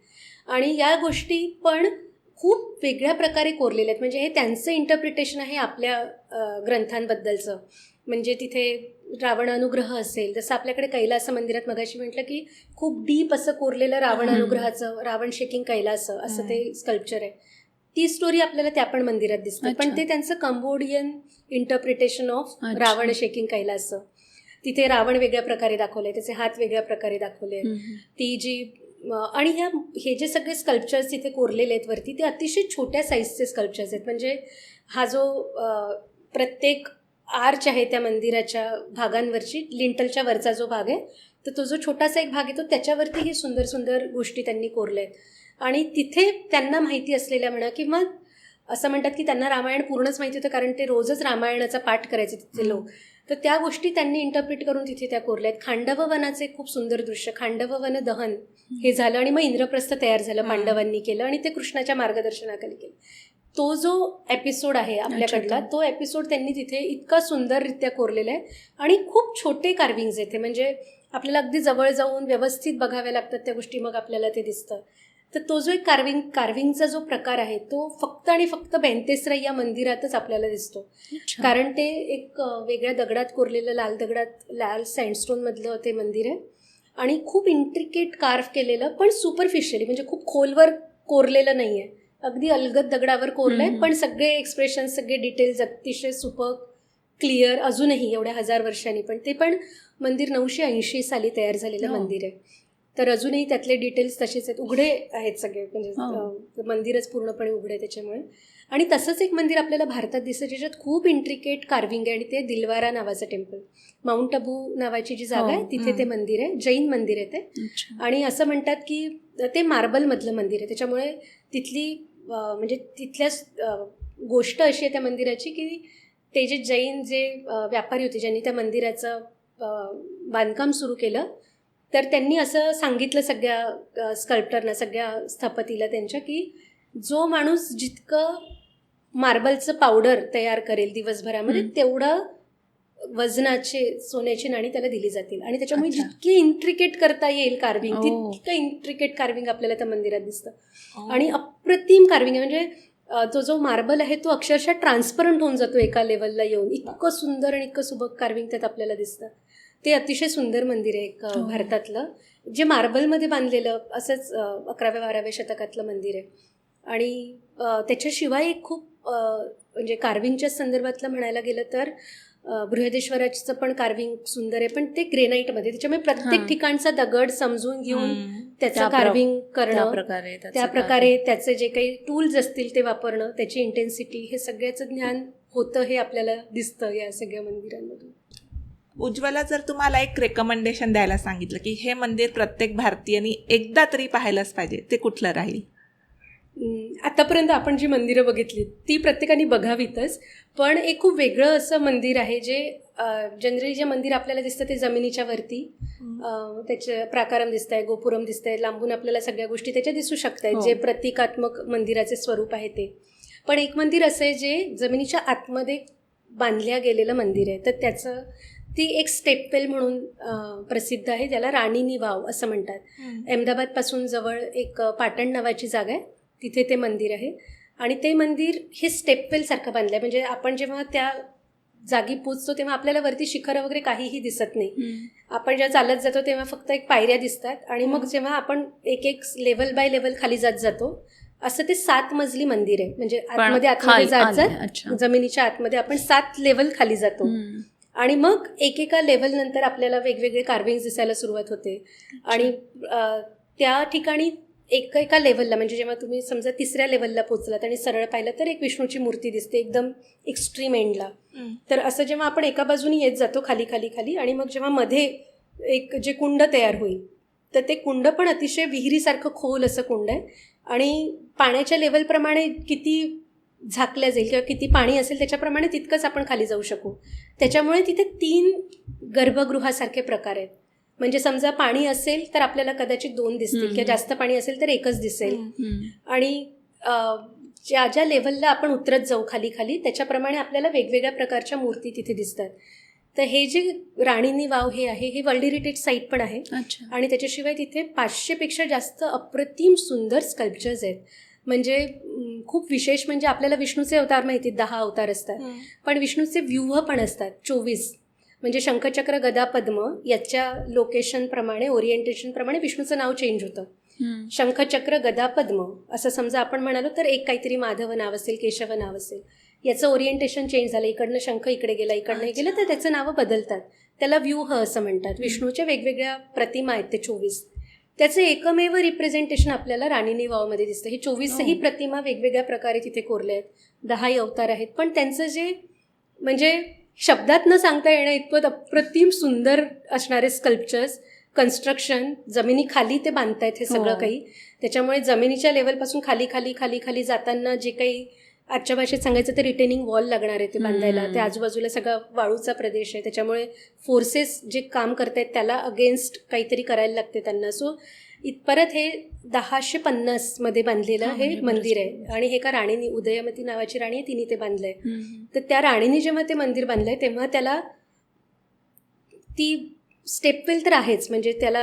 आणि या गोष्टी पण खूप वेगळ्या प्रकारे कोरलेल्या आहेत. म्हणजे हे त्यांचं इंटरप्रिटेशन आहे आपल्या ग्रंथांबद्दलचं. म्हणजे तिथे रावण अनुग्रह असेल, जसं आपल्याकडे कैलास मंदिरात मगाशी म्हटलं की खूप डीप असं कोरलेलं रावण अनुग्रहाचं, रावण शेकिंग कैलास असं ते स्कल्पचर आहे. ती स्टोरी आपल्याला त्या पण मंदिरात दिसते, पण ते त्यांचं Cambodian interpretation of Ravana shaking Kailash. तिथे रावण वेगळ्या प्रकारे दाखवले, त्याचे हात वेगळ्या प्रकारे दाखवले. ती जी आणि हे जे सगळे स्कल्पचर्स तिथे कोरलेले आहेत वरती, ते अतिशय छोट्या साईजचे स्कल्पचर्स आहेत. म्हणजे हा जो प्रत्येक आर्च आहे त्या मंदिराच्या भागांवरची, लिंटलच्या वरचा जो भाग आहे, तर तो जो छोटासा एक भाग येतो त्याच्यावरती हे सुंदर सुंदर गोष्टी त्यांनी कोरल्या आहेत. आणि तिथे त्यांना माहिती असलेल्या म्हणा, किंवा असं म्हणतात की त्यांना रामायण पूर्णच माहिती होतं कारण ते रोजच रामायणाचा पाठ करायचे तिथले लोक. तर त्या गोष्टी त्यांनी इंटरप्रिट करून तिथे त्या कोरल्या आहेत. खांडव वनाचे खूप सुंदर दृश्य, खांडव वन दहन हे झालं आणि मग इंद्रप्रस्थ तयार झालं, पांडवांनी केलं आणि ते कृष्णाच्या मार्गदर्शनाखाली केलं. तो जो एपिसोड आहे आपल्याकडला, तो एपिसोड त्यांनी तिथे इतका सुंदररित्या कोरलेला आहे. आणि खूप छोटे कार्विंग्ज येते, म्हणजे आपल्याला अगदी जवळ जाऊन व्यवस्थित बघाव्या लागतात त्या गोष्टी, मग आपल्याला ते दिसतं. तर तो जो एक कार्विंगचा जो प्रकार आहे तो फक्त आणि फक्त बेंतेसराई या मंदिरातच आपल्याला दिसतो. कारण ते एक वेगळ्या दगडात कोरलेलं, लाल सँडस्टोनमधलं ते मंदिर आहे आणि खूप इंट्रिकेट कार्व केलेलं, पण सुपरफिशियली, म्हणजे खूप खोलवर कोरलेलं नाही आहे, अगदी अलगद दगडावर कोरलं आहे, पण सगळे एक्सप्रेशन, सगळे डिटेल्स अतिशय सुपर क्लिअर अजूनही एवढ्या 1000 वर्षांनी. पण ते पण मंदिर 980 साली तयार झालेलं मंदिर आहे, तर अजूनही त्यातले डिटेल्स तसेच आहेत, उघडे आहेत सगळे, म्हणजे मंदिरच पूर्णपणे उघडे आहे त्याच्यामुळे. आणि तसंच एक मंदिर आपल्याला भारतात दिसतं ज्याच्यात खूप इंट्रिकेट कार्विंग आहे, आणि ते दिलवारा नावाचं टेम्पल, माउंट अबू नावाची जी जागा आहे तिथे ते मंदिर आहे, जैन मंदिर आहे ते. आणि असं म्हणतात की ते मार्बलमधलं मंदिर आहे, त्याच्यामुळे तिथली म्हणजे तिथल्या गोष्ट अशी आहे त्या मंदिराची की ते जे जैन व्यापारी होते ज्यांनी त्या मंदिराचं बांधकाम सुरू केलं, तर त्यांनी असं सांगितलं सगळ्या स्कल्प्टरना, सगळ्या स्थपतीला त्यांच्या, की जो माणूस जितकं मार्बलचं पावडर तयार करेल दिवसभरामध्ये तेवढं वजनाचे सोन्याची नाणी त्याला दिली जातील. आणि त्याच्यामुळे जितकी इंट्रिकेट करता येईल कार्विंग, तितकं इंट्रिकेट कार्विंग आपल्याला त्या मंदिरात दिसतं. आणि अप्रतिम कार्विंग आहे, म्हणजे तो जो मार्बल आहे तो अक्षरशः ट्रान्सपरंट होऊन जातो एका लेवलला येऊन, इतकं सुंदर आणि इतकं सुबक कार्विंग त्यात आपल्याला दिसतं. ते अतिशय सुंदर मंदिर आहे एक भारतातलं, जे मार्बलमध्ये बांधलेलं असंच 11व्या-12व्या शतकातलं मंदिर आहे. आणि त्याच्याशिवाय एक खूप म्हणजे कार्विंगच्या संदर्भातलं म्हणायला गेलं तर बृहदेश्वराचं पण कार्विंग सुंदर आहे, पण ते ग्रेनाईटमध्ये, त्याच्यामुळे प्रत्येक ठिकाणचा दगड समजून घेऊन त्याचं कार्विंग करणं, त्या प्रकारे त्याचे जे काही टूल्स असतील ते वापरणं, त्याची इंटेन्सिटी, हे सगळ्याचं ज्ञान होतं, हे आपल्याला दिसतं या सगळ्या मंदिरांमधून. उज्ज्वला, जर तुम्हाला एक रेकमेंडेशन द्यायला सांगितलं की हे मंदिर प्रत्येक भारतीयांनी एकदा तरी पाहायलाच पाहिजे, ते कुठलं राहील? आतापर्यंत आपण जी मंदिरं बघितली ती प्रत्येकाने बघावीतच, पण एक खूप वेगळं असं मंदिर आहे जे जनरली जे मंदिर आपल्याला दिसतं ते जमिनीच्या वरती, त्याचे प्राकारम दिसत आहे, गोपुरम दिसत आहे, लांबून आपल्याला सगळ्या गोष्टी त्याच्या दिसू शकत आहेत, जे प्रतिकात्मक मंदिराचे स्वरूप आहे ते. पण एक मंदिर असं आहे जे जमिनीच्या आतमध्ये बांधल्या गेलेलं मंदिर आहे, तर त्याचं ती एक स्टेपवेल म्हणून प्रसिद्ध आहे, ज्याला राणीनी वाव असं म्हणतात. अहमदाबादपासून जवळ एक पाटण नावाची जागा आहे, तिथे ते मंदिर आहे. आणि ते मंदिर हे स्टेपवेलसारखं बांधलं आहे, म्हणजे आपण जेव्हा त्या जागी पोचतो तेव्हा आपल्याला वरती शिखरं वगैरे काहीही दिसत नाही. आपण जेव्हा चालत जातो तेव्हा फक्त एक पायऱ्या दिसतात, आणि मग जेव्हा आपण एक एक लेवल बाय लेवल खाली जात जातो, असं ते 7 मजली मंदिर आहे. म्हणजे आतमध्ये जात जमिनीच्या आतमध्ये आपण 7 लेवल खाली जातो, आणि मग एकेका लेवल नंतर आपल्याला वेगवेगळे कार्विंग्स दिसायला सुरुवात होते. आणि त्या ठिकाणी एका लेवलला, म्हणजे जेव्हा तुम्ही समजा 3ऱ्या लेवलला पोचलात आणि सरळ पाहिलं तर एक विष्णूची मूर्ती दिसते एकदम एक्स्ट्रीम एंडला. तर असं जेव्हा आपण एका बाजूनी येत जातो खाली खाली खाली, आणि मग जेव्हा मध्ये एक जे कुंड तयार होईल, तर ते कुंड पण अतिशय विहिरीसारखं खोल असं कुंड आहे, आणि पाण्याच्या लेवलप्रमाणे किती झाकल्या जाईल किंवा किती पाणी असेल त्याच्याप्रमाणे तितकंच आपण खाली जाऊ शकू. त्याच्यामुळे तिथे 3 गर्भगृहासारखे प्रकार आहेत. म्हणजे समजा पाणी असेल तर आपल्याला कदाचित 2 दिसतील, किंवा जास्त पाणी असेल तर एकच दिसेल. आणि ज्या ज्या लेवलला आपण उतरत जाऊ खाली खाली त्याच्याप्रमाणे आपल्याला वेगवेगळ्या प्रकारच्या मूर्ती तिथे दिसतात. तर हे जे राणीनी वाव हे आहे, हे वर्ल्ड हेरिटेज साईट पण आहे. आणि त्याच्याशिवाय तिथे 500पेक्षा जास्त अप्रतिम सुंदर स्कल्पचर्स आहेत. म्हणजे खूप विशेष म्हणजे आपल्याला विष्णूचे अवतार माहिती, 10 अवतार असतात, पण विष्णूचे व्यूह पण असतात 24. म्हणजे शंखचक्र गदा पद्म याच्या लोकेशनप्रमाणे, ओरिएंटेशनप्रमाणे विष्णूचं नाव चेंज होतं. शंखचक्र गदा पद्म असं समजा आपण म्हणालो तर एक काहीतरी माधव नाव असेल, केशव नाव असेल, याचं ओरिएंटेशन चेंज झालं, इकडनं शंख इकडे गेला, इकडनं गेलं, तर त्याचं नावं बदलतात. त्याला व्यूह असं म्हणतात. विष्णूच्या वेगवेगळ्या प्रतिमा आहेत ते 24. त्याचं एकमेव रिप्रेझेंटेशन आपल्याला राणीनी वावमध्ये दिसतं. ही 24ही प्रतिमा वेगवेगळ्या प्रकारे तिथे कोरल्या आहेत. 10 अवतार आहेत, पण त्यांचं जे म्हणजे शब्दात न सांगता येणं इतपत अप्रतिम सुंदर असणारे स्कल्पचर्स, कन्स्ट्रक्शन, जमिनीखाली ते बांधतायत हे सगळं काही. त्याच्यामुळे जमिनीच्या लेवलपासून खाली खाली खाली खाली जाताना जे काही आजच्या भाषेत सांगायचं तर रिटेनिंग वॉल लागणार आहे ते बांधायला. ते आजूबाजूला सगळा वाळूचा प्रदेश आहे, त्याच्यामुळे फोर्सेस जे काम करतायत त्याला अगेन्स्ट काहीतरी करायला लागते त्यांना. सो इथपर्यंत हे 1050 बांधलेलं हे मंदिर आहे. आणि हे का राणीनी, उदयमती नावाची राणी आहे, तिने ते बांधलंय. तर त्या राणीने जेव्हा ते मंदिर बांधलंय तेव्हा त्याला ती स्टेपवेल तर आहेच, म्हणजे त्याला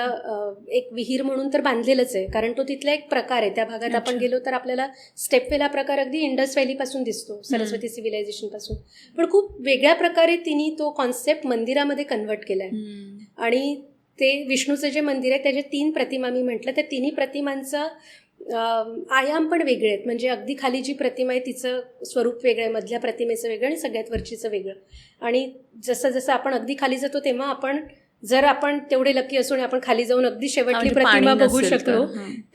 एक विहीर म्हणून तर बांधलेलंच आहे, कारण तो तिथला एक प्रकार आहे. त्या भागात आपण गेलो तर आपल्याला स्टेपवेल हा प्रकार अगदी इंडस व्हॅलीपासून दिसतो, सरस्वती सिव्हिलायझेशनपासून. पण खूप वेगळ्या प्रकारे तिने तो कॉन्सेप्ट मंदिरामध्ये कन्व्हर्ट केला आहे. आणि ते विष्णूचं जे मंदिर आहे त्याच्या 3 प्रतिमा मी म्हटलं, त्या 3ही प्रतिमांचा आयाम पण वेगळे आहेत. म्हणजे अगदी खाली जी प्रतिमा आहे तिचं स्वरूप वेगळं आहे, मधल्या प्रतिमेचं वेगळं आणि सगळ्यात वरचीचं वेगळं. आणि जसं जसं आपण अगदी खाली जातो तेव्हा आपण, जर आपण तेवढे लकी असून आपण खाली जाऊन अगदी शेवटली प्रतिमा बघू शकलो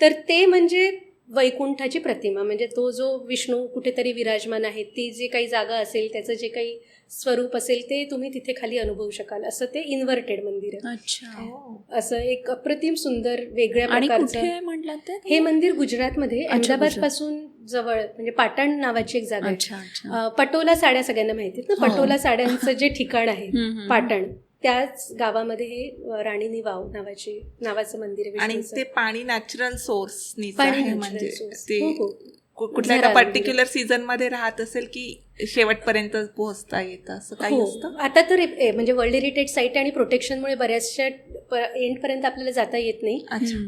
तर ते म्हणजे वैकुंठाची प्रतिमा. म्हणजे तो जो विष्णू कुठेतरी विराजमान आहे, ती जी काही जागा असेल, त्याचं जे काही स्वरूप असेल ते तुम्ही तिथे खाली अनुभवू शकाल. असं ते इन्व्हर्टेड मंदिर आहे. अच्छा. असं एक अप्रतिम सुंदर वेगळ्या प्रकारचं म्हटलं ते हे मंदिर गुजरातमध्ये अहमदाबाद पासून जवळ, म्हणजे पाटण नावाची एक जागा आहे. पटोला साड्या सगळ्यांना माहिती आहेत ना, पटोला साड्यांचं जे ठिकाण आहे पाटण, त्याच गावामध्ये हे राणीनी वाव नावाचं मंदिर आहे. आणि ते पाणी नॅचरल सोर्स पाणी म्हणजे source. ते हो. कुठल्या एका पर्टिक्युलर सीझन मध्ये राहत असेल की शेवटपर्यंत पोहोचता येतं, असं काही असतं? आता तर म्हणजे वर्ल्ड हेरिटेज साईट आणि प्रोटेक्शनमुळे बऱ्याचशा एंडपर्यंत आपल्याला जाता येत नाही,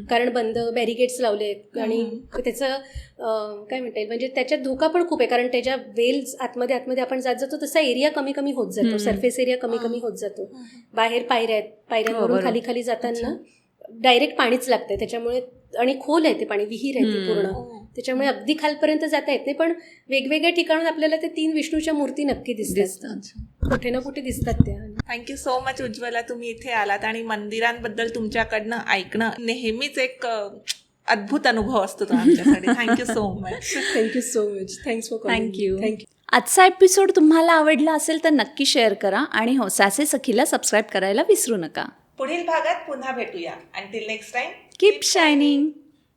कारण बंद बॅरिकेड्स लावले आहेत. आणि त्याचं काय म्हणता येईल, म्हणजे त्याच्यात धोका पण खूप आहे, कारण त्याच्या वेल्स आतमध्ये आपण जात जातो तसा एरिया कमी कमी होत जातो, सरफेस एरिया कमी कमी होत जातो. बाहेर पायऱ्यांवरून खाली खाली जाताना डायरेक्ट पाणीच लागतंय त्याच्यामुळे, आणि खोल आहे ते पाणी, विहीर आहे ती पूर्ण, त्याच्यामुळे अगदी खालपर्यंत जाता येत नाही. पण वेगवेगळ्या ठिकाणून आपल्याला ते 3 विष्णूच्या मूर्ती नक्की दिसतात, कुठे ना कुठे दिसतात त्या. थँक्यू सो मच उज्ज्वला, तुम्ही इथे आलात आणि मंदिरांबद्दल तुमच्याकडनं ऐकणं नेहमीच एक अद्भुत अनुभव असतो तो आमच्यासाठी. Thank you so much. Thank you so much. Thanks for calling. Thank you. आजचा एपिसोड तुम्हाला आवडला असेल तर नक्की शेअर करा, आणि हो, सासे सखीला सबस्क्राईब करायला विसरू नका. पुढील भागात पुन्हा भेटूया. Until next time, keep shining.